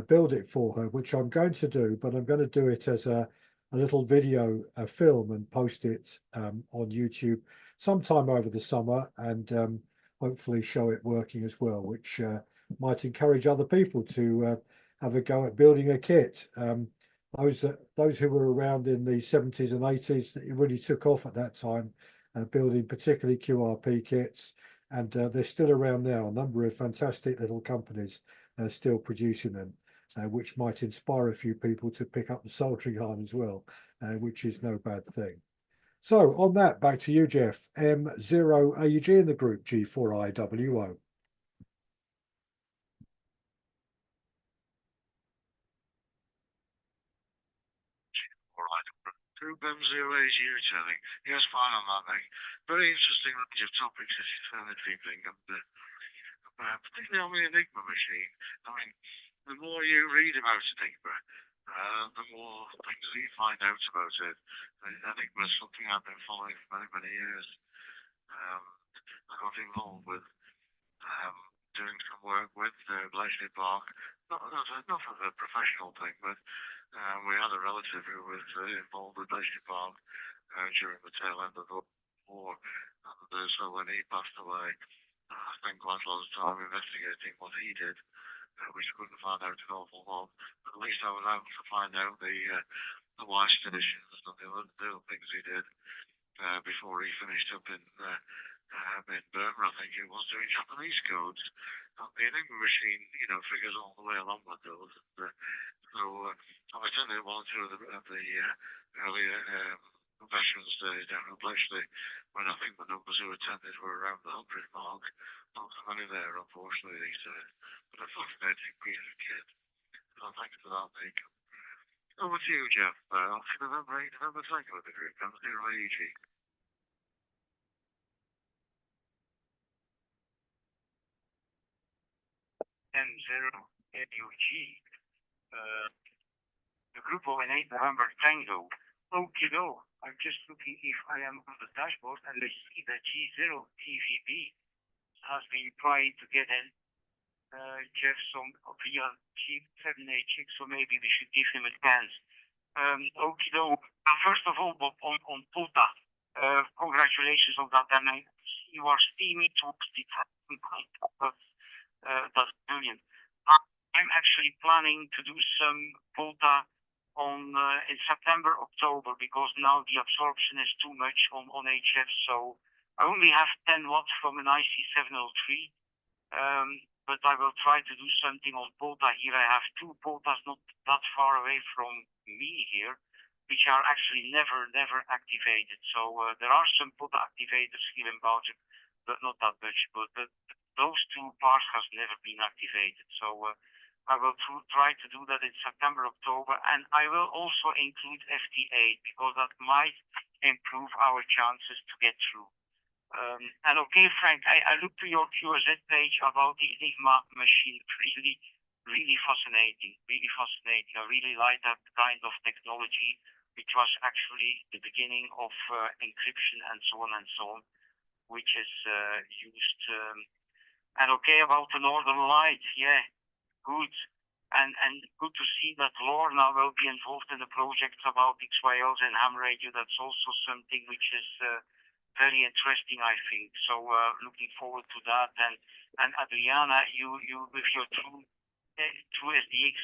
build it for her, which I'm going to do, but I'm going to do it as a little video, a film, and post it on YouTube sometime over the summer, and hopefully show it working as well, which might encourage other people to have a go at building a kit. Those who were around in the 70s and 80s, it really took off at that time, building particularly QRP kits, and they're still around now. A number of fantastic little companies still producing them, which might inspire a few people to pick up the soldering iron as well, which is no bad thing. So on that, back to you, Jeff. M0 AUG in the group, G4IWO. Group M0 AUG returning. Yes, fine on that, mate. Very interesting range of topics as you turn this evening, and particularly on the Enigma machine. I mean, the more you read about Enigma, the more things that you find out about it. Enigma is something I've been following for many, many years. I got involved with doing some work with Bletchley Park, not as a professional thing, but we had a relative who was involved with Bletchley Park during the tail end of the war, and so when he passed away, I spent quite a lot of time investigating what he did, which I couldn't find out an awful lot, but at least I was able to find out the Weiss traditions and the other things he did before he finished up in Burma, I think it was, doing Japanese codes. And the Enigma machine, figures all the way along with those. So I attended one or two of the earlier Veterans Day down in Bletchley, when I think the numbers who attended were around the 100 mark. Not so many there, unfortunately, these days. But a fascinating piece of kit. So thanks for that, Nick. Over to you, Jeff. Option number 8, number 2 of the group, M0 AUG. M0 AUG. The group of 8 November Tango. Okay, no. I'm just looking if I am on the dashboard, and I see that G0 TVB has been trying to get in Jeff some via G7HX, so maybe we should give him a chance. Okay, no. First of all, Bob, on Pulta, congratulations on that. And you are steaming towards the that's brilliant. I'm actually planning to do some Pulta in September, October, because now the absorption is too much on HF. So I only have 10 watts from an IC703, but I will try to do something on Pulta here. I have 2 Pultas not that far away from me here, which are actually never activated. So there are some Pulta activators here in Belgium, but not that much. But those 2 parts has never been activated. So I will try to do that in September, October, and I will also include FT8 because that might improve our chances to get through. And okay, Frank, I looked to your QRZ page about the Enigma machine. Really fascinating. I really like that kind of technology, which was actually the beginning of encryption and so on, which is used. And okay, about the Northern Light, yeah. Good, and good to see that Lorna will be involved in the project about XYLs and ham radio. That's also something which is very interesting, I think. So looking forward to that. And Adriana, you with your true SDX,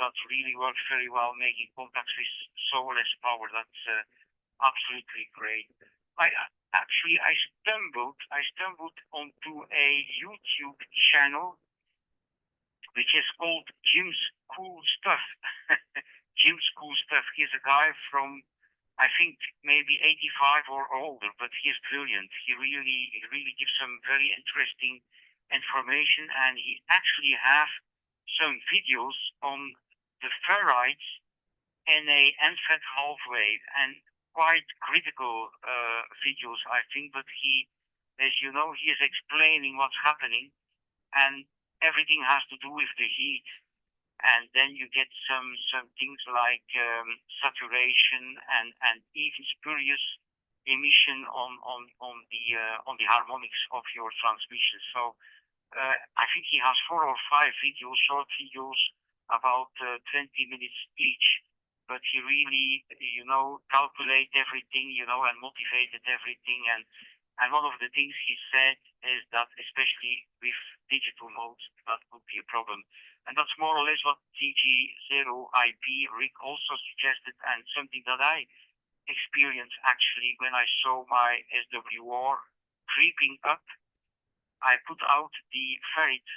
that really works very well, making contacts with so less power. That's absolutely great. I stumbled onto a YouTube channel which is called Jim's Cool Stuff. Jim's Cool Stuff. He's a guy from, I think, maybe 85 or older, but he is brilliant. He really gives some very interesting information, and he actually has some videos on the ferrites in a NFET half wave, and quite critical videos, I think, but he, as you know, he is explaining what's happening, and everything has to do with the heat. and then you get some things like saturation and even spurious emission on the harmonics of your transmission. So I think he has 4 or 5 videos, short videos, about 20 minutes each. But he really, calculated everything, and motivated everything. And one of the things he said is that, especially with digital modes, that would be a problem. And that's more or less what TG0IP Rick also suggested, and something that I experienced actually when I saw my SWR creeping up. I put out the ferrite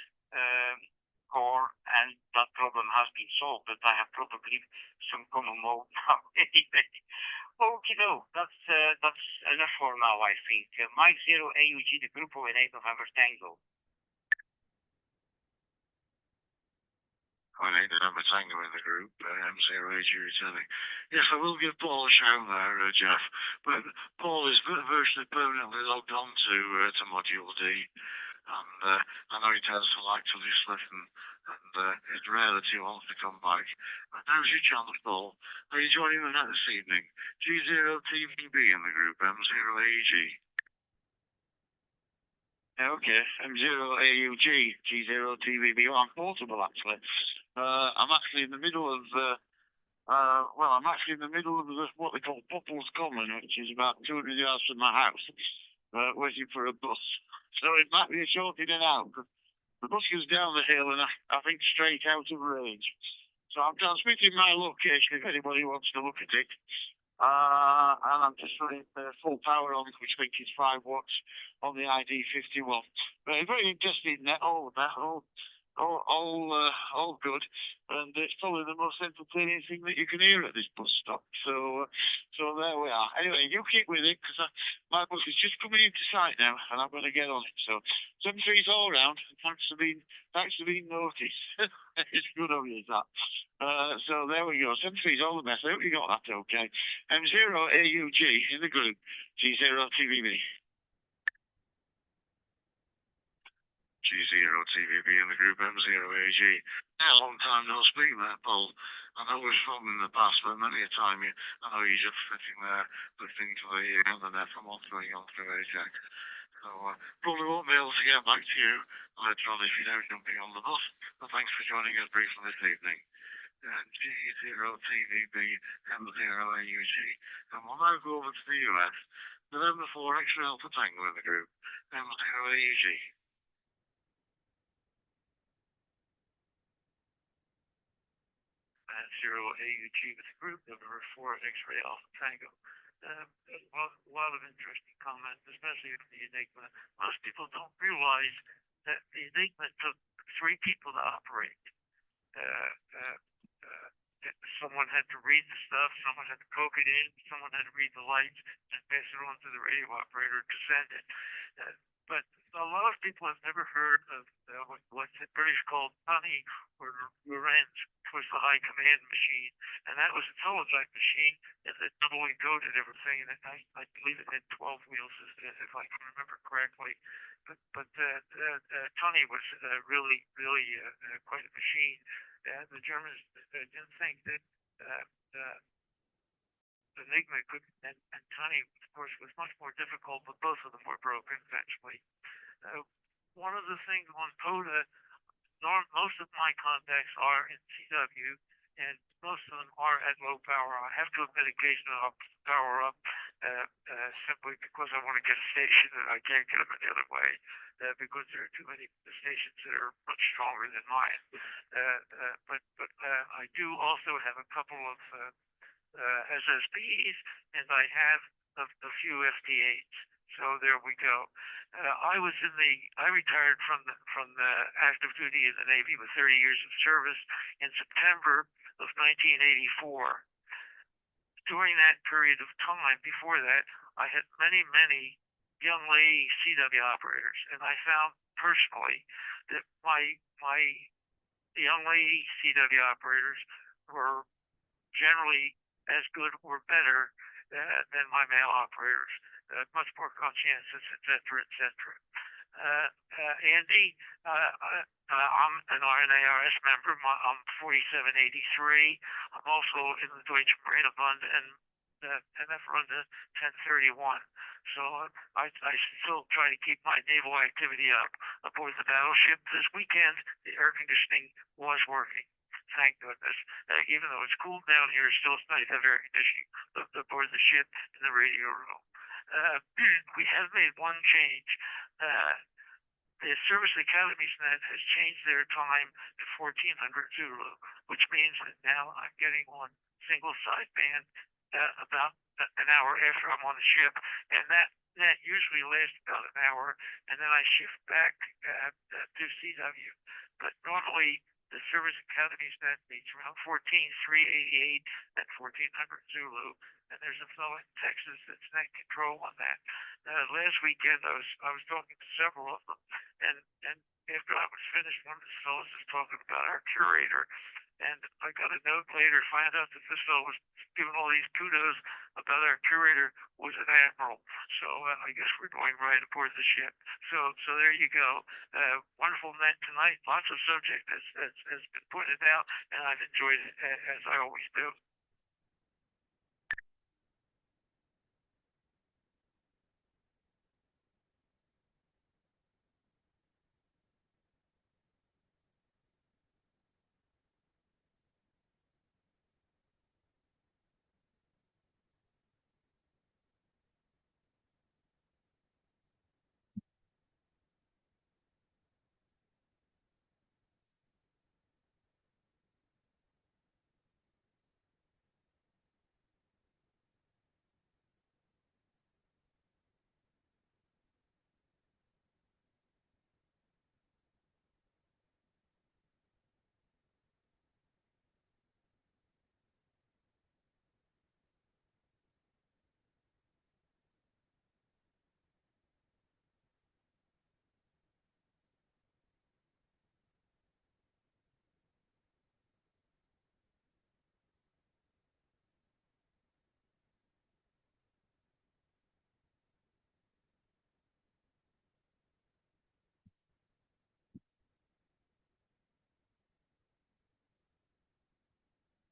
core, and that problem has been solved, but I have probably some common mode now anyway. Okay, no, that's enough for now, I think. Mike 0 AUG, the Grupo in 8 November Tango. I need November Tango in the group, M0AG returning. Yes, I will give Paul a shout there, Jeff, but Paul is virtually permanently logged on to Module D, and I know he tends to like to just listen, and it's rare that he wants to come back. But now's your chance, Paul. Are you joining the net this evening? G0TVB in the group, M0AG. Okay, M0AUG, G0TVB. Well, I'm portable actually. I'm actually in the middle of what they call Popples Common, which is about 200 yards from my house, waiting for a bus. So it might be a short in and out. The bus goes down the hill and I think straight out of range. So I'm transmitting my location if anybody wants to look at it. And I'm just running full power on, which I think is 5 watts on the ID51. But very interesting net, all good, and it's probably the most entertaining thing that you can hear at this bus stop. So there we are. Anyway, you keep with it, because my bus is just coming into sight now, and I'm going to get on it. So 7.3's all round. Thanks for being noticed. It's good of you, that. So there we go. 7.3's all the best. I hope you got that okay. M0 AUG in the group. G0 TVB. G0 TVB in the group, M0AG. Yeah, long time no speak there, Paul. I know we've spoken in the past, but many a time I know you're just sitting there listening to the net from what's going on through AJAX. So probably won't be able to get back to you later on if you're now jumping on the bus. But thanks for joining us briefly this evening. G0 TVB, M0AUG. And we'll now go over to the US. November 4 X-Ray Alpha Tango in the group, M0AUG. 0 AUG with the group, November 4 X-Ray Alpha Tango. A lot of interesting comments, especially with the Enigma. Most people don't realize that the Enigma took 3 people to operate. Someone had to read the stuff, someone had to poke it in, someone had to read the lights, and pass it on to the radio operator to send it. But a lot of people have never heard of what's in British called Honey or Lorenz, which was the high command machine, and that was a teletype machine that double encoded everything, and I believe it had 12 wheels, if I can remember correctly. But Tony was really quite a machine. The Germans didn't think that Enigma could, and Tony, of course, was much more difficult, but both of them were broken eventually. One of the things on POTA, most of my contacts are in CW, and most of them are at low power. I have to admit occasionally I'll power up simply because I want to get a station and I can't get them any other way because there are too many stations that are much stronger than mine. But I do also have a couple of SSBs, and I have a few FT8s. So there we go. I retired from the active duty in the Navy with 30 years of service in September of 1984. During that period of time, before that, I had many young lady CW operators, and I found personally that my young lady CW operators were generally as good or better than my male operators, much more conscientious, etc. Andy, I'm an RNARS member. I'm 4783. I'm also in the Deutsche Bund and I've run the 1031. So I still try to keep my naval activity up aboard the battleship. This weekend, the air conditioning was working. Thank goodness. Even though it's cool down here, it's still nice to have air conditioning aboard the ship in the radio room. We have made one change. The Service Academies Net has changed their time to 1400 Zulu, which means that now I'm getting on single sideband about an hour after I'm on the ship, and that net usually lasts about an hour, and then I shift back to CW. But normally the Service Academies Net meets around 14,388 and 1400 Zulu, and there's a fellow in Texas that's net control on that. Last weekend I was talking to several of them, and after I was finished, one of the fellows was talking about our curator, and I got a note later to find out that this fellow was giving all these kudos about our curator was an admiral. So I guess we're going right aboard the ship. So there you go. Wonderful net tonight. Lots of subject has been pointed out, and I've enjoyed it as I always do.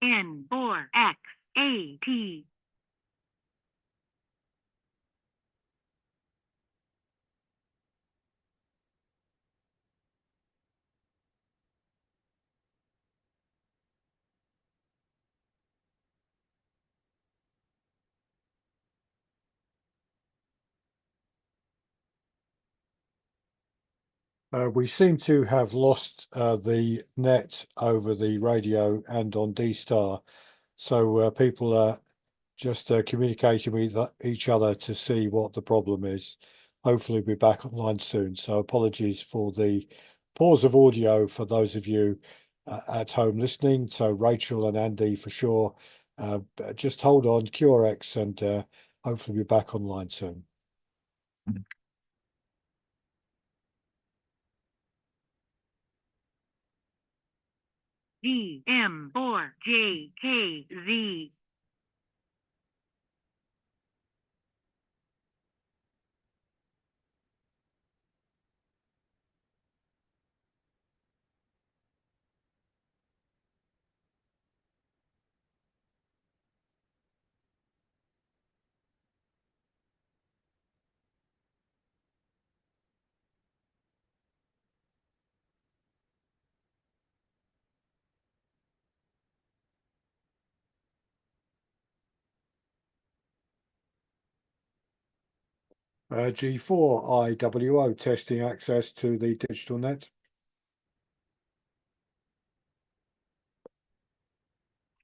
N4XAT. We seem to have lost the net over the radio and on D-Star. So people are just communicating with each other to see what the problem is. Hopefully we'll be back online soon. So apologies for the pause of audio for those of you at home listening. So Rachel and Andy for sure. Just hold on, QRX, and hopefully we'll be back online soon. DM4JKZ. G4IWO testing access to the digital net.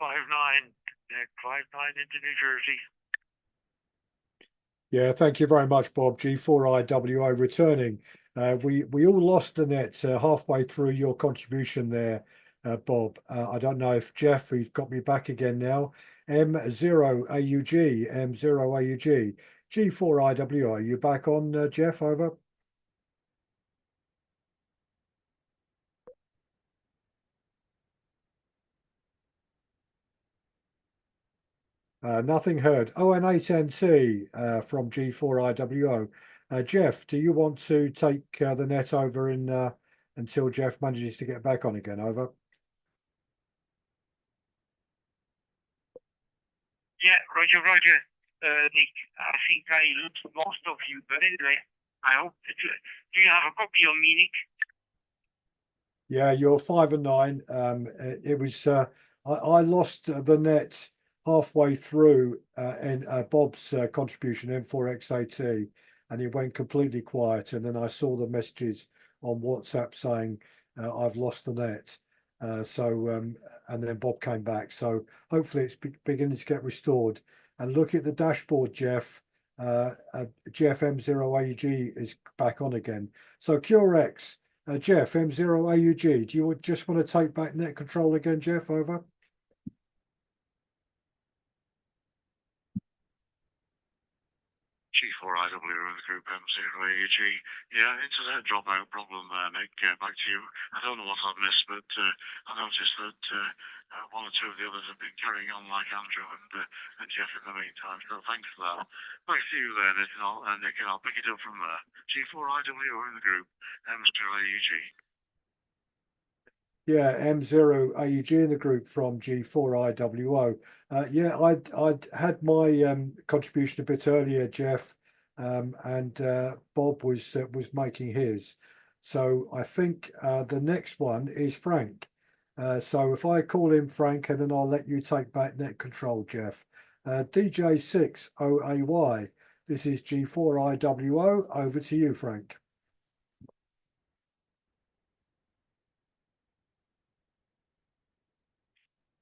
5-9 into New Jersey. Yeah, thank you very much, Bob. G4IWO returning. We all lost the net halfway through your contribution there, Bob. I don't know if Jeff, you've got me back again now. M0AUG, M0AUG, G4IWO. Are you back on, Jeff? Over. Nothing heard. ON8NC from G4IWO. Jeff, do you want to take the net over in until Jeff manages to get back on again? Over. Yeah, Roger, Nick. I think I lost most of you, but anyway, I hope that do you have a copy of me, Nick? Yeah, you're 5 and 9. It was I lost the net halfway through in Bob's contribution M4XAT, and it went completely quiet. And then I saw the messages on WhatsApp saying I've lost the net. And then Bob came back. So hopefully it's beginning to get restored. And look at the dashboard, Jeff. Jeff M0AG is back on again. So CureX. Jeff, M0AUG, do you just want to take back net control again, Jeff? Over. G4IW in the group M0AUG. Yeah, internet dropout problem, Nick. Back to you. I don't know what I've missed, but I noticed that one or two of the others have been carrying on like Andrew and Jeff in the meantime. So thanks for that. Back to you there, Nick, and I'll pick it up from there. G4IW in the group M0AUG. Yeah, M0AUG in the group from G4IWO. Yeah, I'd had my contribution a bit earlier, Jeff, and Bob was making his. So I think the next one is Frank. So if I call him Frank, and then I'll let you take back net control, Jeff. DJ6OAY. This is G4IWO. Over to you, Frank.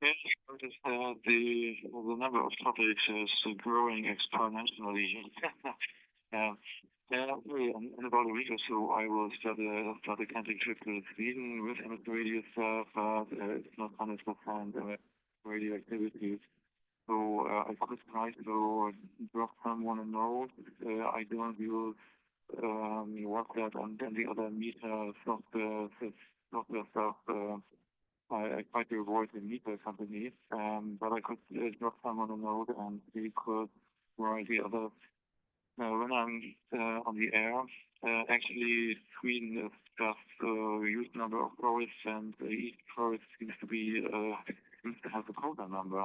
Yes, the number of topics is growing exponentially. In about a week or so, I will start a camping trip to Sweden with amateur radio stuff, but it's not 100% radio activities. So I could try to drop someone a note. I don't use WhatsApp and then the other meter software stuff. I try to avoid the meter companies, but I could drop someone a note and we could write the other. When I'm on the air, actually Sweden is just a huge number of forests, and each forest seems to have a quota number.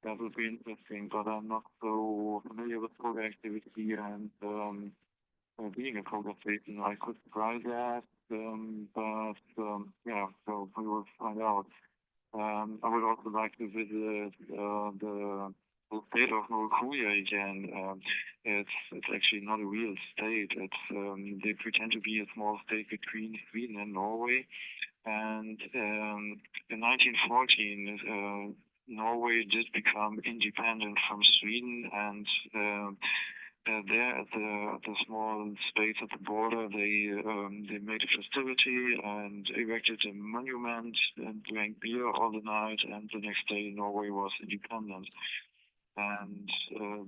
That would be interesting, but I'm not so familiar with quota activity and being a quota station. I could try that, yeah, so we will find out. I would also like to visit the state of Norway again. It's actually not a real state. They pretend to be a small state between Sweden and Norway. And in 1914, Norway did become independent from Sweden, and there at the small space at the border, they made a festivity and erected a monument and drank beer all the night. And the next day, Norway was independent. And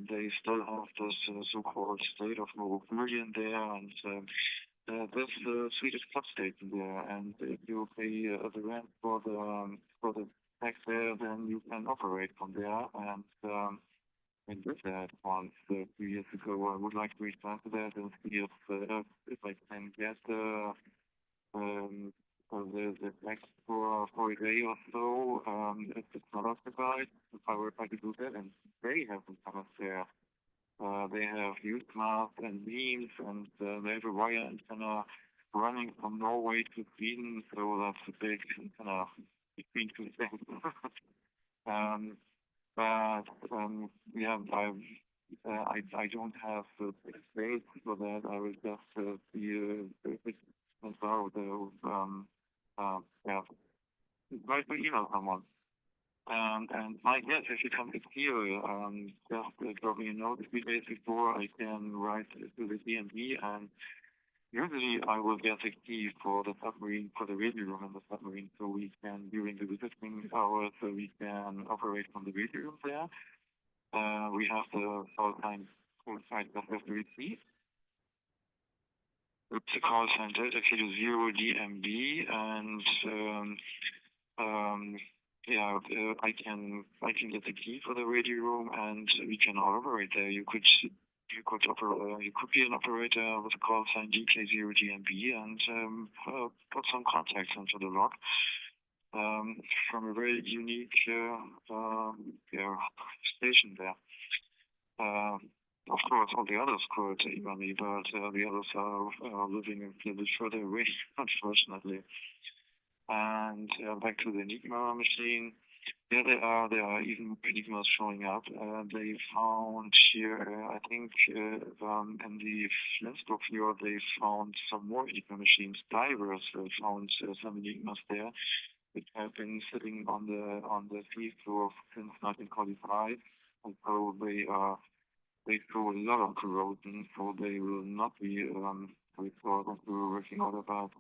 they still have this so-called state of Norwegian there, and there's the Swedish club station there. And if you pay the rent for the tax there, then you can operate from there. And I did that once a few years ago. I would like to return to that and see if I can get the tax for a day or so. If it's not occupied, if I were to do that, and they have some kind of there. They have youth masts and beams, and they have a wire antenna running from Norway to Sweden, so that's a big antenna between two things. Yeah, I don't have the space for that. I will just be about yeah, write me email someone. And my guess, if you come to here, just drop me a note 3 days before. I can write to the DMV, and usually I will get a key for the submarine, for the radio room in the submarine, so we can, during the visiting hours, so we can operate from the radio room there. We have the call sign outside the FWC. It's a call sign Delta Kilo 0 DMB, and yeah, I can get the key for the radio room, and we can all operate there. You could you could be an operator with a call sign DK0GMB and put some contacts into the log from a very unique station there. Of course, all the others could email me, but the others are living a little bit further away, unfortunately. And back to the Enigma machine. Yeah, there are even more Enigmas showing up. They found here, I think, in the Flensburg floor, they found some more Enigma machines. Divers found some Enigmas there, which have been sitting on the sea floor since 1945. And so they throw a lot of corrosion, so they will not be restored. We were working out about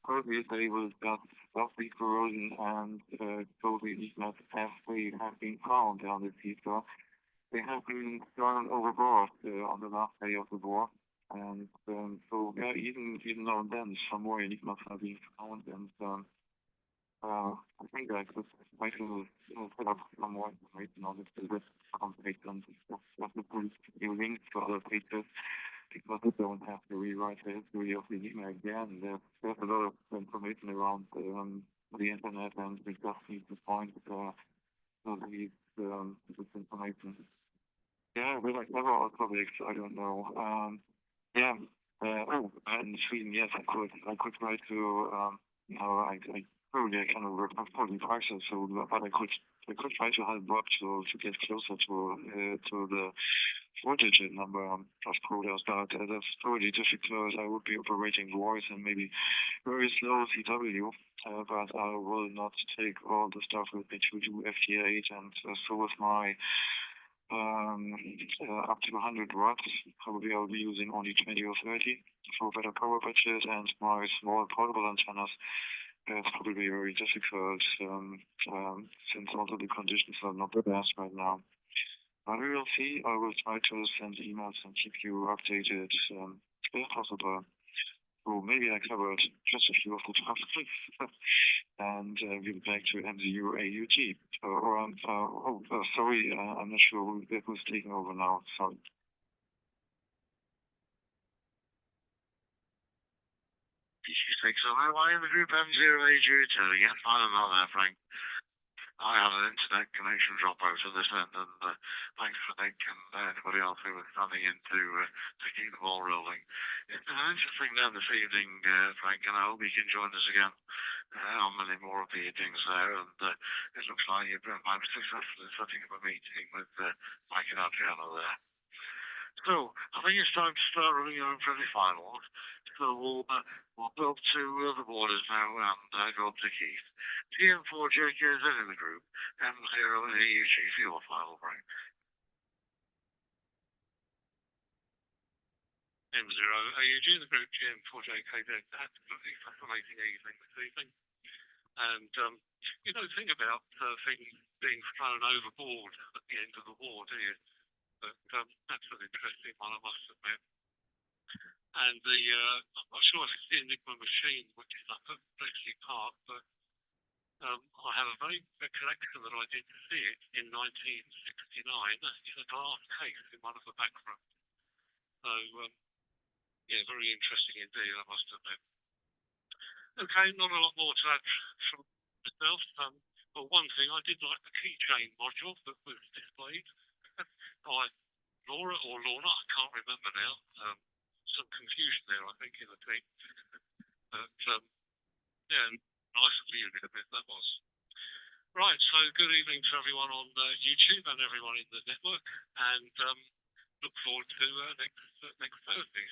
probably they will just stop the corrosion and so the Enigmas as they have been found on the sea floor. They have been thrown overboard on the last day of the war. And so yeah, even now and then some more Enigmas are being found, and I think I could try to put up some more information on this page and just to put links to other pages, because we don't have to rewrite the history of the Enigma again. There's a lot of information around the internet, and we just need to point to this information. Yeah, we like several topics. I don't know. Yeah. In Sweden, yes, I could try to. I probably I cannot work. I'm probably partial, so but I could try to help Bob to get closer to the 4-digit number of quotas, but that's probably difficult. I would be operating voice and maybe very slow CW, but I will not take all the stuff with me to do FT8, and so with my up to 100 watts. Probably I'll be using only 20 or 30 for better power budget, and my small portable antennas. It's probably very difficult since also the conditions are not the best right now. But we will see. I will try to send emails and keep you updated if possible. So maybe I covered just a few of the topics and we'll back to MZU AUG. Sorry, I'm not sure who's taking over now. Sorry. So I am the group M0AG returning again. I don't know that, Frank. I had an internet connection drop out of this end, and thanks for Nick and anybody else who was standing in to keep the ball rolling. It's been an interesting day this evening, Frank, and I hope you can join us again on many more of the evenings there. And it looks like you've been successful in setting up a meeting with Mike and Adriano there. So I think it's time to start running our semi-finals. So we'll go up to the borders now and go up to Keith. TM4JKZ in the group, M0 and AUG for your final break. M0 AUG in the group, TM4JKZ. Absolutely fascinating evening this evening. And you don't think about things being thrown overboard at the end of the war, do you? But that's an interesting one, I must admit. And I'm not sure if it's the Enigma machine, which is up at Bletchley Park, but I have a very recollection that I did see it in 1969 in a glass case in one of the back rooms. So, yeah, very interesting indeed, I must admit. Okay, not a lot more to add from myself. Well, one thing, I did like the keychain module that was displayed by Laura or Lorna, I can't remember now. Some confusion there, I think, in the team. But yeah, nice of you a bit, that was. Right, so good evening to everyone on YouTube and everyone in the network, and look forward to next Thursday.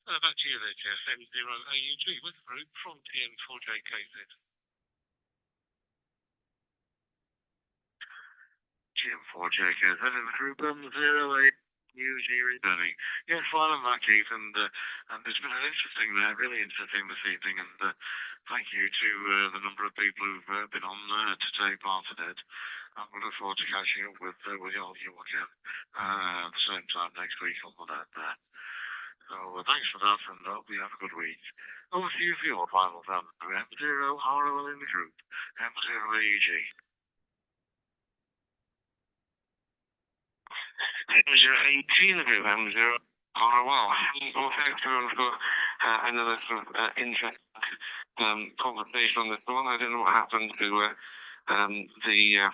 Back to you there, Jeff, M0AUG with the group from TM4JKZ. TM4JKZ in the group M0AUG. Returning. Yes, fine on that, Keith, and it's been an interesting, really interesting this evening, and thank you to the number of people who've been on to take part in it. And we look forward to catching up with all of you again at the same time next week on the net there. So thanks for that, and I hope you have a good week. Over to you for your final round. M0 ROL in the group, M0AUG. M0AG in the group, M0. Oh, well, well, thanks everyone for another sort of interesting conversation on this one. I don't know what happened to the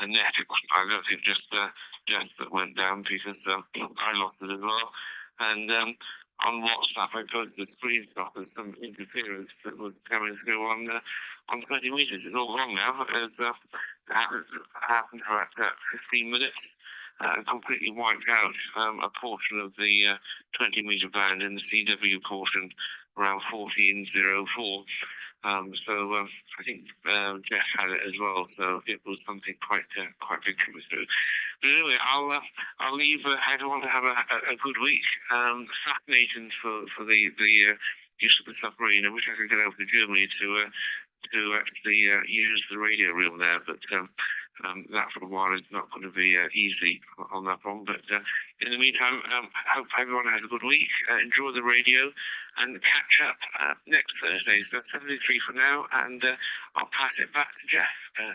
net. I don't think just that went down because I lost it as well. And on WhatsApp, I got the screenshot of some interference that was coming through on 20 meters. It's all wrong now. It happened for about 15 minutes. Completely wiped out a portion of the 20-meter band in the CW portion around 1404. So I think Jeff had it as well. So it was something quite big coming through. But anyway, I'll leave everyone to have a good week. Fascinating for the use of the submarine. I wish I could get over to Germany to actually use the radio room there, but that for a while is not going to be easy on that one. But in the meantime, hope everyone has a good week. Enjoy the radio and catch up next Thursday. So 73 for now, and I'll pass it back to Jeff.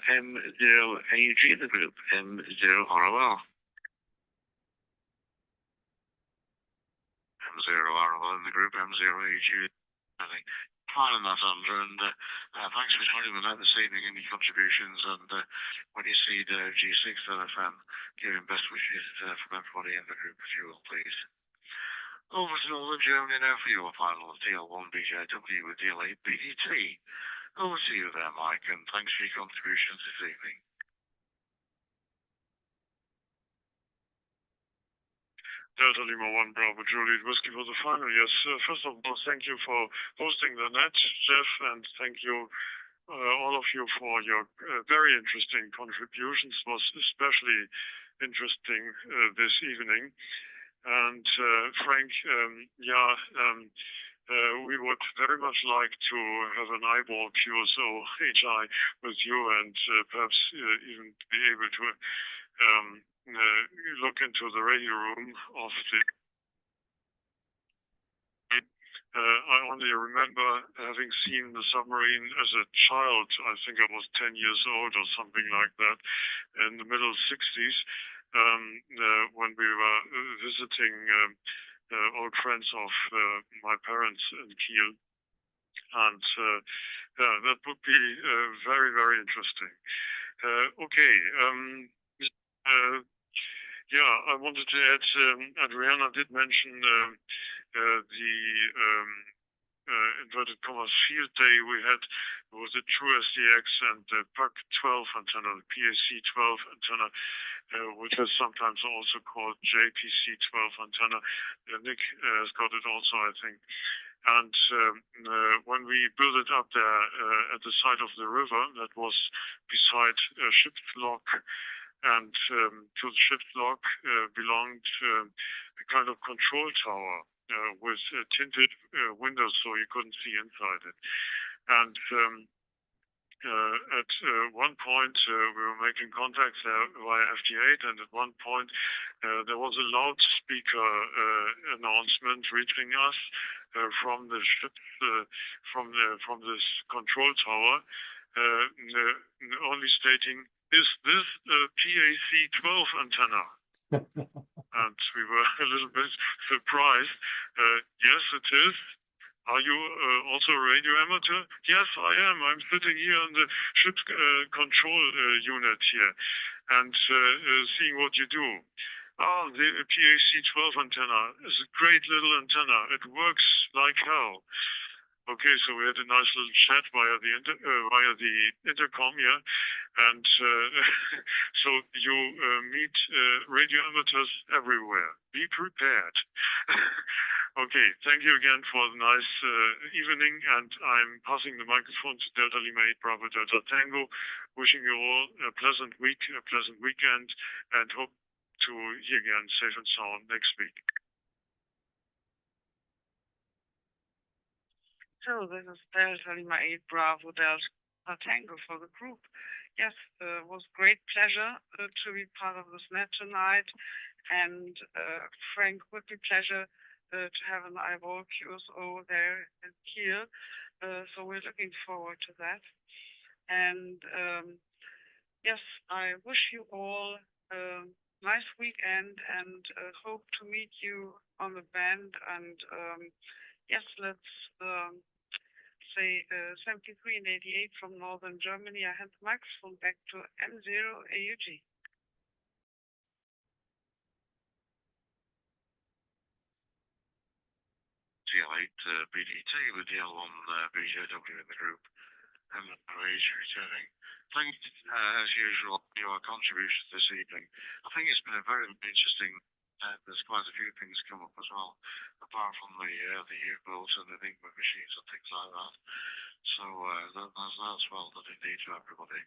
M0AUG in the group, M0ROL. M0ROL in the group, M0AUG. Piling that under, and thanks for joining me this evening. Any contributions, and when you see the G6 FM, giving best wishes from everybody in the group, if you will, please. Over to Northern Germany now for your final DL1 BJW with DL8 BDT. Over to you there, Mike, and thanks for your contributions this evening. Delta Lima 1 Bravo Juliet Whiskey for the final. Yes, first of all, thank you for hosting the net, Jeff, and thank you, all of you, for your very interesting contributions. It was especially interesting this evening. And Frank, we would very much like to have an eyeball QSO HI with you, and perhaps even be able to look into the radio room of the. I only remember having seen the submarine as a child. I think I was 10 years old or something like that, in the middle 60s, when we were visiting old friends of my parents in Kiel. And that would be very, very interesting. Okay. I wanted to add, Adriana did mention the inverted commas field day we had. It was a True SDX and the PAC 12 antenna, the PAC 12 antenna, which is sometimes also called JPC 12 antenna. Nick has got it also, I think. And when we built it up there at the side of the river, that was beside ship's lock, and to the ship's lock belonged a kind of control tower with tinted windows, so you couldn't see inside it. And at one point we were making contacts via FT8, and at one point there was a loudspeaker announcement reaching us from the ship, from this control tower, only stating, "Is this a PAC 12 antenna?" And we were a little bit surprised. Yes, it is. Are you also a radio amateur? Yes, I am. I'm sitting here in the ship's control unit here, and seeing what you do. Oh, the PAC 12 antenna is a great little antenna. It works like hell. Okay, so we had a nice little chat via the intercom here, and so you meet radio amateurs everywhere. Be prepared. Okay, thank you again for the nice evening, and I'm passing the microphone to Delta Lima 8 Bravo Delta Tango, wishing you all a pleasant week, a pleasant weekend, and hope to hear again safe and sound next week. So this is Delta Lima 8 Bravo Delta Tango for the group. Yes, it was great pleasure to be part of this net tonight, and Frank, would be pleasure to have an eyeball QSO there in Kiel. So we're looking forward to that. And yes, I wish you all nice weekend and hope to meet you on the band. And yes, let's say 73 and 88 from Northern Germany. I hand the microphone back to M0AUG. 8 BDT with the L1 BJW in the group. And Age returning. Thanks, as usual, for your contributions this evening. I think it's been a very interesting. There's quite a few things come up as well, apart from the U-boats and the Enigma machines and things like that. So that's well done indeed to everybody.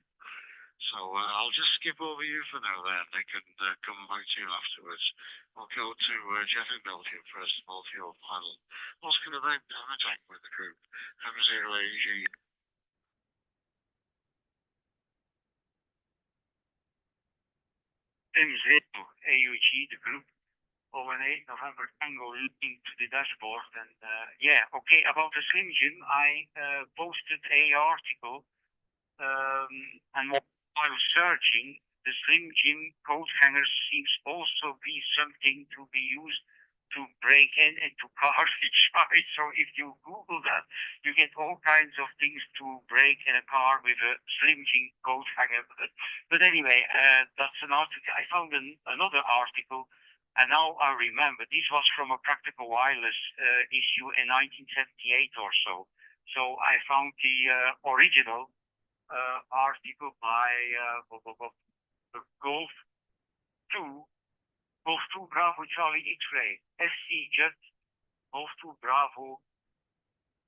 So I'll just skip over you for now then, Nick, and come back to you afterwards. We'll go to Jeff in Belgium first of all for your final. Oscar event and attack with the group. M0AG. M0AUG, the group. 08 November Tango looking to the dashboard and yeah, okay, about the Slim Jim, I posted a article and while searching, the Slim Jim coat hanger seems also be something to be used to break into cars inside. So if you Google that, you get all kinds of things to break in a car with a Slim Jim coat hanger. But anyway, that's an article. I found another article. And now I remember, this was from a Practical Wireless issue in 1978 or so. So I found the original article by Golf 2 Bravo Charlie X-Ray, FC Jet, Golf 2 Bravo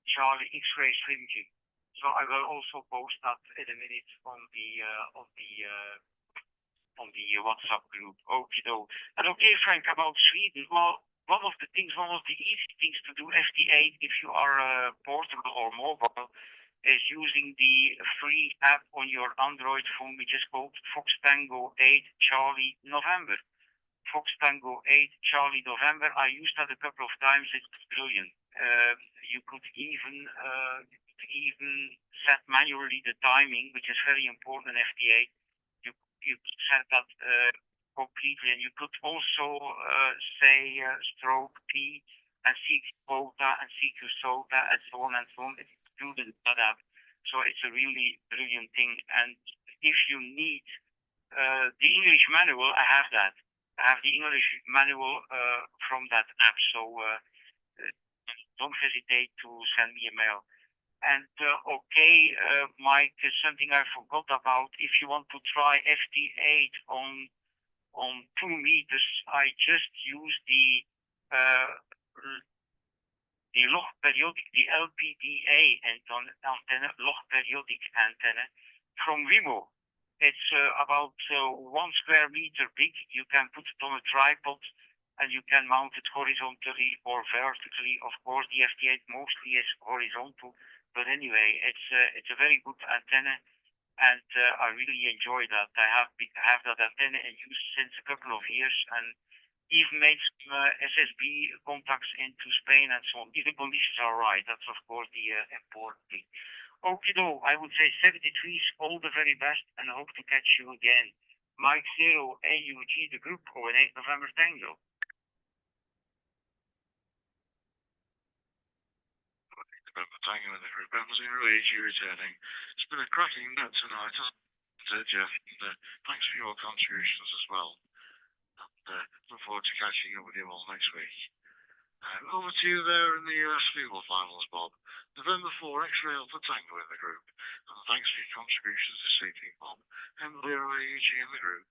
Charlie X-Ray Slim Jim. So I will also post that in a minute on the WhatsApp group. Okay, though. And okay, Frank, about Sweden. Well, one of the easy things to do FT8 if you are portable or mobile is using the free app on your Android phone, which is called Fox Tango 8 Charlie November. Fox Tango 8 Charlie November. I used that a couple of times. It's brilliant. You could even set manually the timing, which is very important in FT8. You set that completely, and you could also say stroke P and CQ quota and CQ SOTA and so on and so on. It's included in that app, so it's a really brilliant thing. And if you need the English manual, I have that. I have the English manual from that app, so don't hesitate to send me a mail. And okay, Mike, something I forgot about. If you want to try FT8 on 2 meters, I just use the log periodic, the LPDA antenna, log periodic antenna from Wimo. It's about 1 square meter big. You can put it on a tripod and you can mount it horizontally or vertically. Of course, the FT8 mostly is horizontal. But anyway, it's a very good antenna, and I really enjoy that. I have that antenna in use since a couple of years, and even made some SSB contacts into Spain and so on. If the conditions are right, that's of course the important thing. Okay, though, I would say 73's all the very best, and I hope to catch you again. Mike 0 AUG, the group, 08 November Tango. Tango in the group. M0AG returning. It's been a cracking night tonight, hasn't it, Jeff? And thanks for your contributions as well. And look forward to catching up with you all next week. Over to you there in the US Fuel Finals, Bob. November 4, X-Ray Alpha Tango in the group. And thanks for your contributions this evening, Bob. M0AG in the group.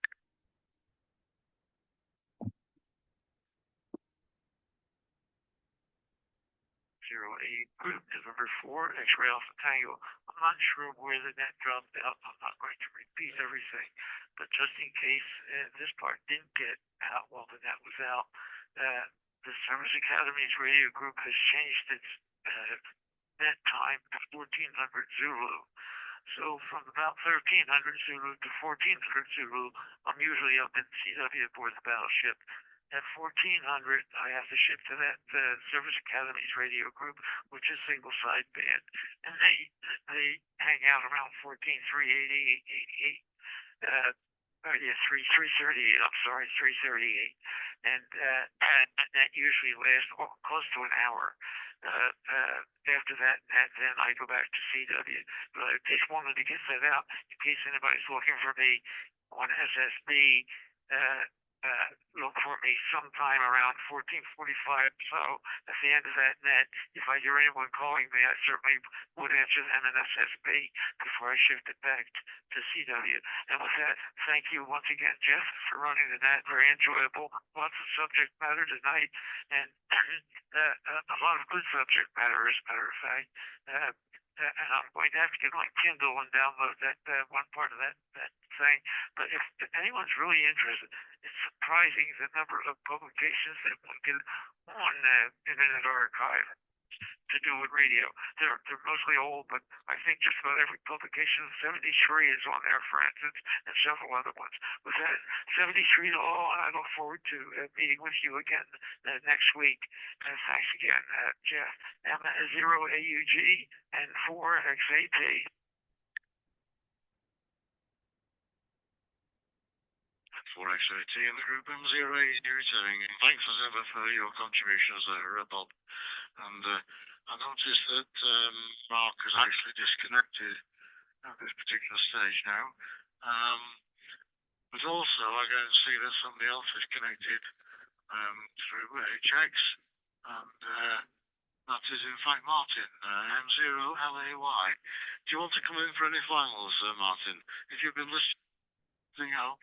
08 group, November 4, X-Ray Alpha Tango. I'm not sure where the net dropped out. I'm not going to repeat everything, but just in case this part didn't get out while the net was out, the Service Academy's radio group has changed its net time to 1400 Zulu. So from about 1300 Zulu to 1400 Zulu, I'm usually up in CW aboard the battleship. At 1400, I have to ship to that Service Academy's radio group, which is single sideband, and they hang out around 14,380, 88. Yeah, 3:38. I'm sorry, 3:38, and that usually lasts close to an hour. After that, then I go back to CW. But I just wanted to get that out in case anybody's looking for me on SSB. Look for me sometime around 14:45. So at the end of that net, if I hear anyone calling me, I certainly would answer them in SSB before I shift it back to CW. And with that, thank you once again, Jeff, for running the net. Very enjoyable. Lots of subject matter tonight, and a lot of good subject matter, as a matter of fact. And I'm going to have to get my Kindle and download that one part of that thing. But if anyone's really interested, it's surprising the number of publications that one can on Internet Archive to do with radio. They're mostly old, but I think just about every publication, 73 is on there, for instance, and several other ones. With that, 73 is all, and I look forward to meeting with you again next week. Thanks again, Jeff. M0AUG and 4XAT. 4XAT in the group M0AUG returning. Thanks as ever for your contributions there, Bob. And I noticed that Mark has actually disconnected at this particular stage now. But also I can see that somebody else is connected through HX, and that is in fact Martin, M0LAY. Do you want to come in for any finals, Martin? If you've been listening out,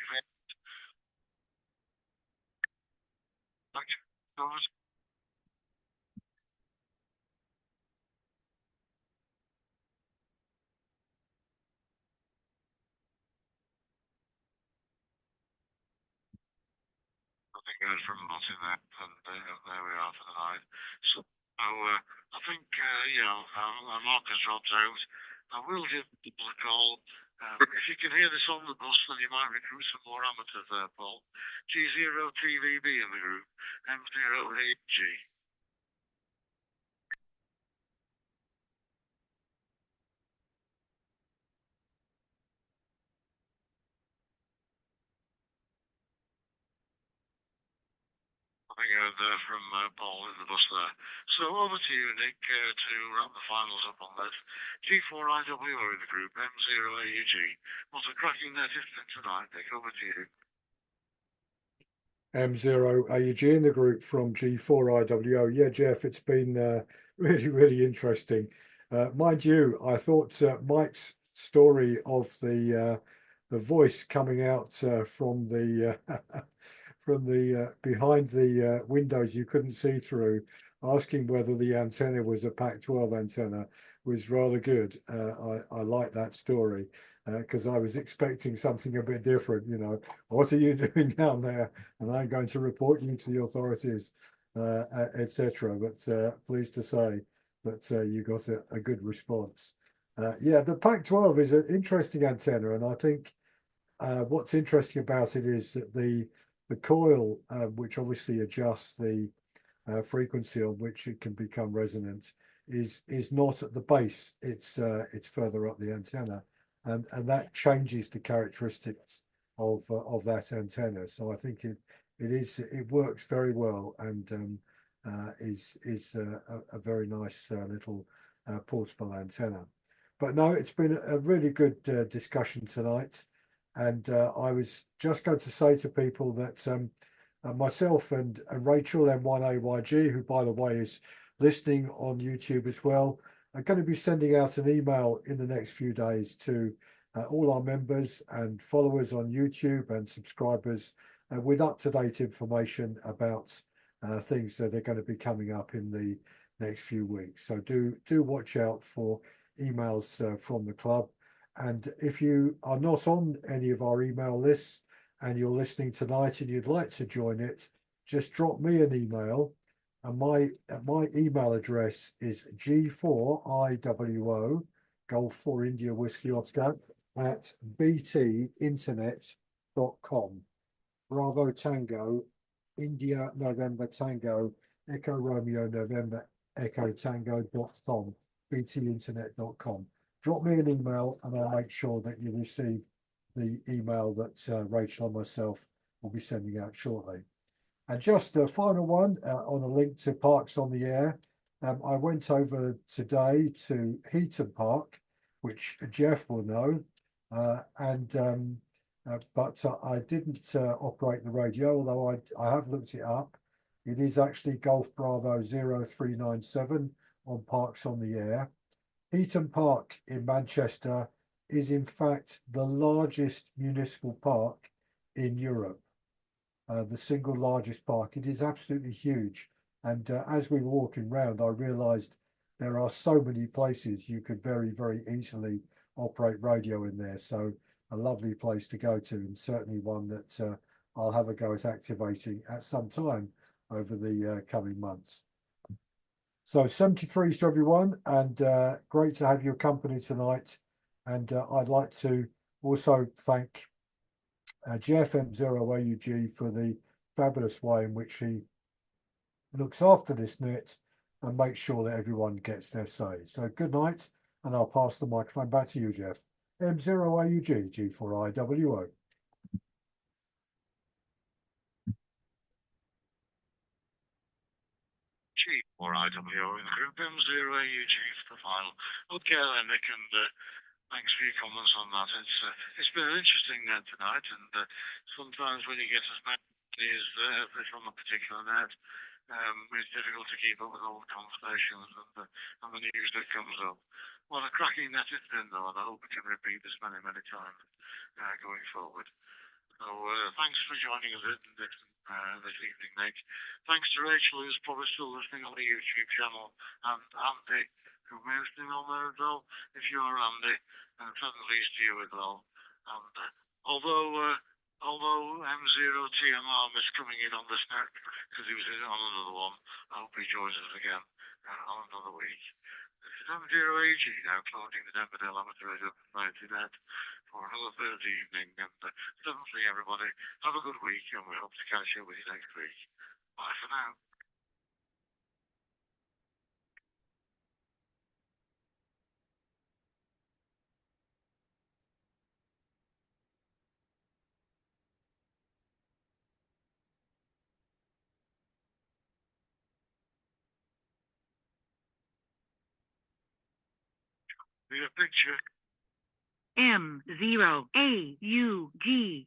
Good from Martin there, and there we are for the night. So I think Mark has dropped out. I will give people a call. If you can hear this on the bus, then you might recruit some more amateurs there, Paul. G0TVB in the group, M0AG. From Paul in the bus there. So over to you, Nick, to wrap the finals up on this. G4IWO in the group, M0AUG. What a cracking net is tonight, Nick. Over to you. M0AUG in the group from G4IWO. Yeah, Jeff, it's been really, really interesting. Mind you, I thought Mike's story of the voice coming out from the from the behind the windows you couldn't see through, asking whether the antenna was a Pac-12 antenna, was rather good. I like that story because I was expecting something a bit different. You know, what are you doing down there? And I'm going to report you to the authorities, etc. But pleased to say that you got a good response. Yeah, the Pac-12 is an interesting antenna, and I think what's interesting about it is that the coil, which obviously adjusts the frequency on which it can become resonant, is not at the base. It's further up the antenna, and that changes the characteristics of that antenna. So I think it works very well, and is a very nice little portable antenna. But no, it's been a really good discussion tonight. And I was just going to say to people that myself and Rachel M1AYG, who by the way is listening on YouTube as well, are going to be sending out an email in the next few days to all our members and followers on YouTube and subscribers with up-to-date information about things that are going to be coming up in the next few weeks. So do watch out for emails from the club. And if you are not on any of our email lists and you're listening tonight and you'd like to join it, just drop me an email. And my email address is G4IWO, Golf 4 India Whiskey Oscar, at btinternet.com. Bravo Tango, India November Tango, Echo Romeo November Echo Tango.com, btinternet.com. Drop me an email and I'll make sure that you receive the email that Rachel and myself will be sending out shortly. And just a final one on a link to Parks on the Air. I went over today to Heaton Park, which Jeff will know, but I didn't operate the radio, although I have looked it up. It is actually Golf Bravo 0397 on Parks on the Air. Heaton Park in Manchester is in fact the largest municipal park in Europe. The single largest park. It is absolutely huge. And as we were walking around, I realized there are so many places you could very, very easily operate radio in there. So a lovely place to go to, and certainly one that I'll have a go at activating at some time over the coming months. So 73s to everyone, and great to have your company tonight. And I'd like to also thank GFM0AUG for the fabulous way in which he looks after this net and makes sure that everyone gets their say. So good night, and I'll pass the microphone back to you, Jeff. M0AUG, G4IWO. G4IWO in the group, M0AUG for the final. Okay then, Nick, and thanks for your comments on that. It's been an interesting net tonight, and sometimes when you get as many as from a particular net, it's difficult to keep up with all the conversations and the news that comes up. Well, a cracking net it's been though, and I hope we can repeat this many, many times going forward. So thanks for joining us this evening, Nick. Thanks to Rachel, who's probably still listening on the YouTube channel, and Andy, who may be listening on there as well. If you're Andy, pleasant least to you as well. And although M0TMR missed coming in on this net because he was in on another one, I hope he joins us again on another week. This is M0AG now, closing the Denby Dale Amateur Radio Society net for another Thursday evening. And seventhly, everybody, have a good week, and we hope to catch up with you next week. Bye for now. Need a picture. M0AUG.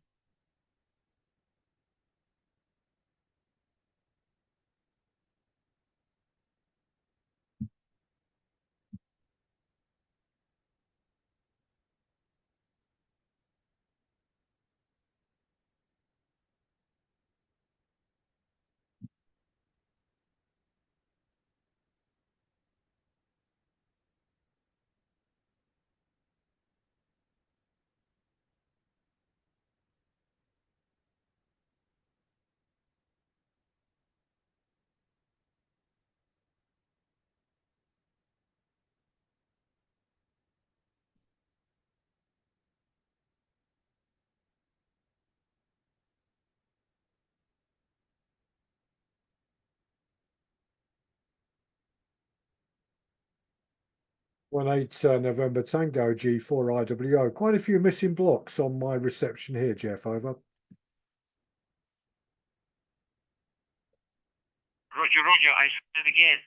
November Tango G4IWO. Quite a few missing blocks on my reception here, Jeff. Over. Roger, I said it again.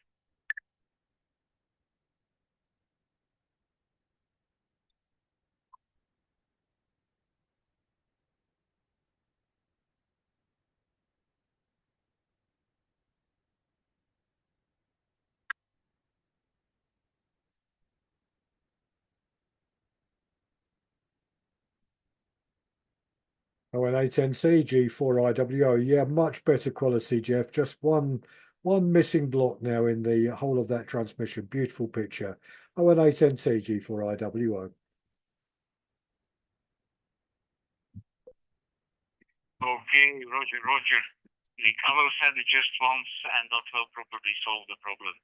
Oh, an 8NC G4IWO. Yeah, much better quality, Jeff. Just one missing block now in the whole of that transmission. Beautiful picture. Oh, an 8NC G4IWO. Okay, Roger. I will send it just once, and that will probably solve the problem.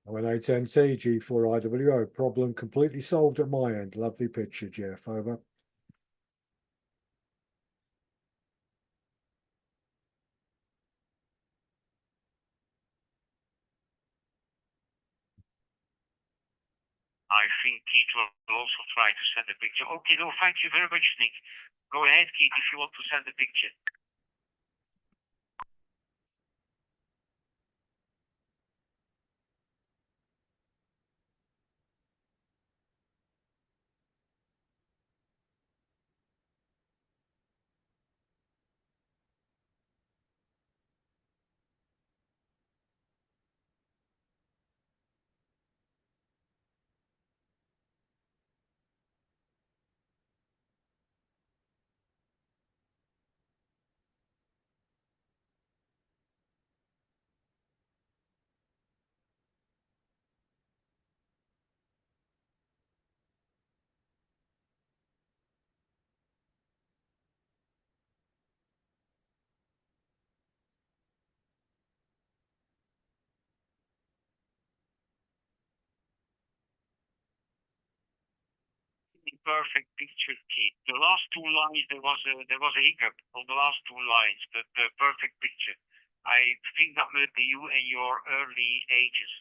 08NT G4IWO. Problem completely solved at my end. Lovely picture, Jeff. Over. I think Keith will also try to send a picture. Okay, no, thank you very much, Nick. Go ahead, Keith, if you want to send a picture. Perfect picture, Keith. The last two lines, there was a hiccup on the last two lines, but the perfect picture. I think that may be you in your early ages.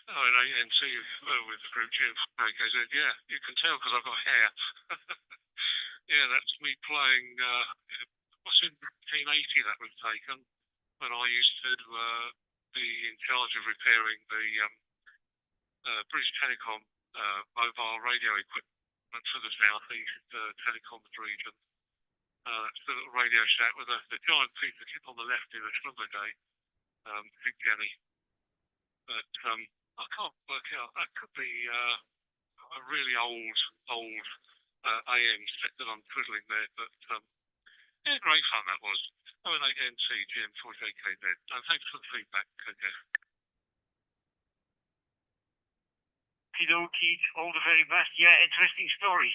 Oh, and so with the group Jim, okay, so yeah, you can tell because I've got hair. Yeah, that's me playing. What's in 1980 that was taken when I used to be in charge of repairing the British Telecom mobile radio equipment for the Southeast Telecoms region. It's the little Radio Shack with the giant piece of kit on the left in the Schlumber day, Big Jenny. But I can't work out. That could be a really old AM set that I'm twiddling there. But yeah, great fun that was. 08NT Jim 48KZ. Thanks for the feedback, Jeff. Okie all the very best. Yeah, interesting story.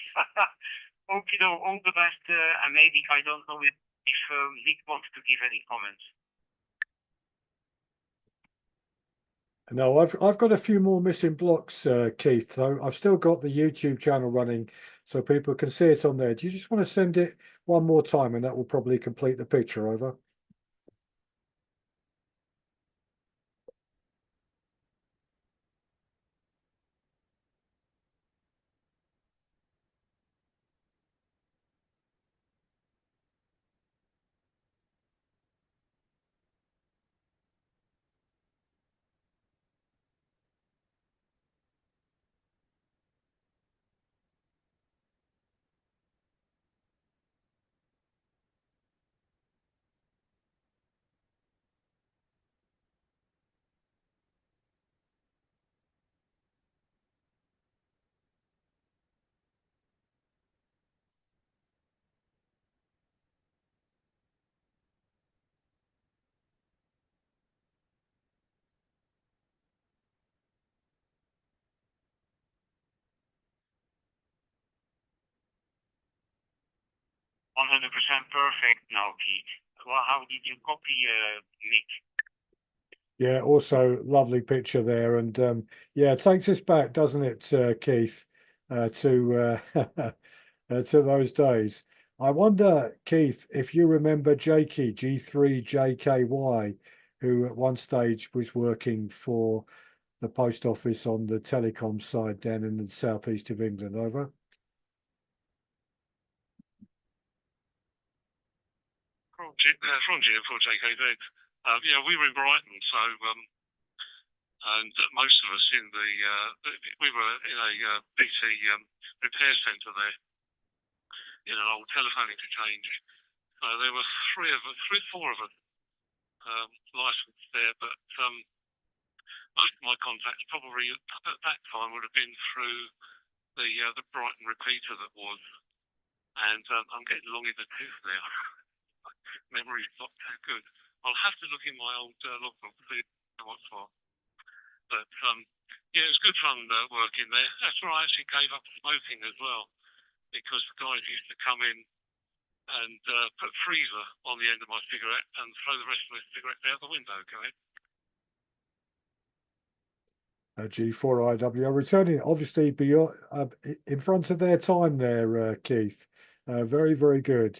Okie all the best. And maybe I don't know if Nick wants to give any comments. No, I've got a few more missing blocks, Keith. So I've still got the YouTube channel running, so people can see it on there. Do you just want to send it one more time, and that will probably complete the picture? Over. 100% perfect now, Keith. Well, how did you copy, Nick? Yeah, also lovely picture there, and yeah, it takes us back, doesn't it, Keith, to to those days. I wonder, Keith, if you remember Jakey G3JKY, who at one stage was working for the post office on the telecom side down in the southeast of England. Over. From GM4JKZ. Yeah, we were in Brighton, so and most of us we were in a BT repair centre there, in an old telephone interchange. So there were four of us licensed there, but most of my contacts probably at that time would have been through the Brighton repeater that was, and I'm getting long in the tooth now. Memory's not too good. I'll have to look in my old logbook to see what's what. But yeah, it was good fun working there. That's where I actually gave up smoking as well, because the guys used to come in and put freezer on the end of my cigarette and throw the rest of the cigarette out the window. Go ahead. G4IW are returning, obviously beyond, in front of their time there, Keith. Very, very good.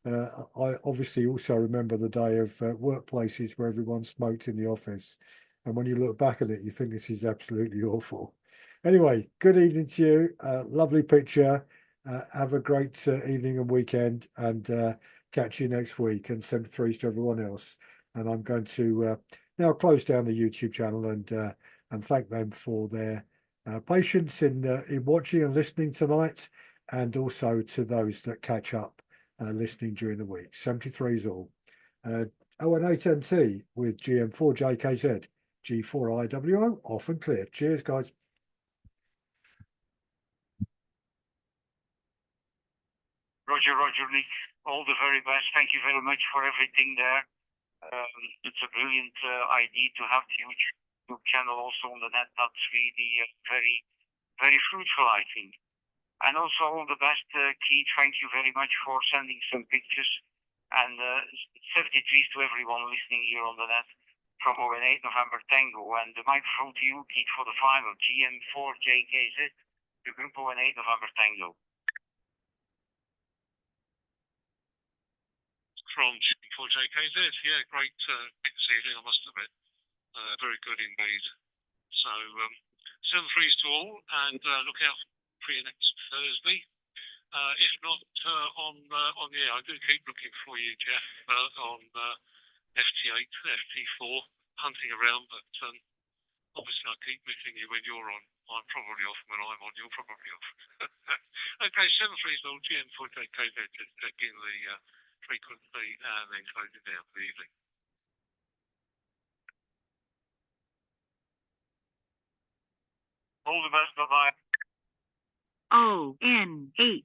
I obviously also remember the day of workplaces where everyone smoked in the office. And when you look back at it, you think this is absolutely awful. Anyway, good evening to you. Lovely picture. Have a great evening and weekend, and catch you next week. And 7.3s to everyone else. And I'm going to now close down the YouTube channel and thank them for their patience in watching and listening tonight, and also to those that catch up listening during the week. 73s all. 018MT with GM4JKZ, G4IWO, off and clear. Cheers, guys. Roger, Nick. All the very best. Thank you very much for everything there. It's a brilliant idea to have the YouTube channel also on the net. That's really very, very fruitful, I think. And also all the best, Keith. Thank you very much for sending some pictures. And 73s to everyone listening here on the net from 08 November Tango. And the microphone to you, Keith, for the final GM4JKZ, the group 08 November Tango. From GM4JKZ, yeah, great this evening, I must admit. Very good indeed. So, 7.3s to all, and look out for you next Thursday. If not on the air, I do keep looking for you, Jeff, on FT8, FT4, hunting around, but obviously I keep missing you when you're on. I'm probably off. When I'm on, you're probably off. Okay, 7.3s all, GM4JKZ, just checking the frequency and then closing down for the evening. All the best, bye-bye. ON8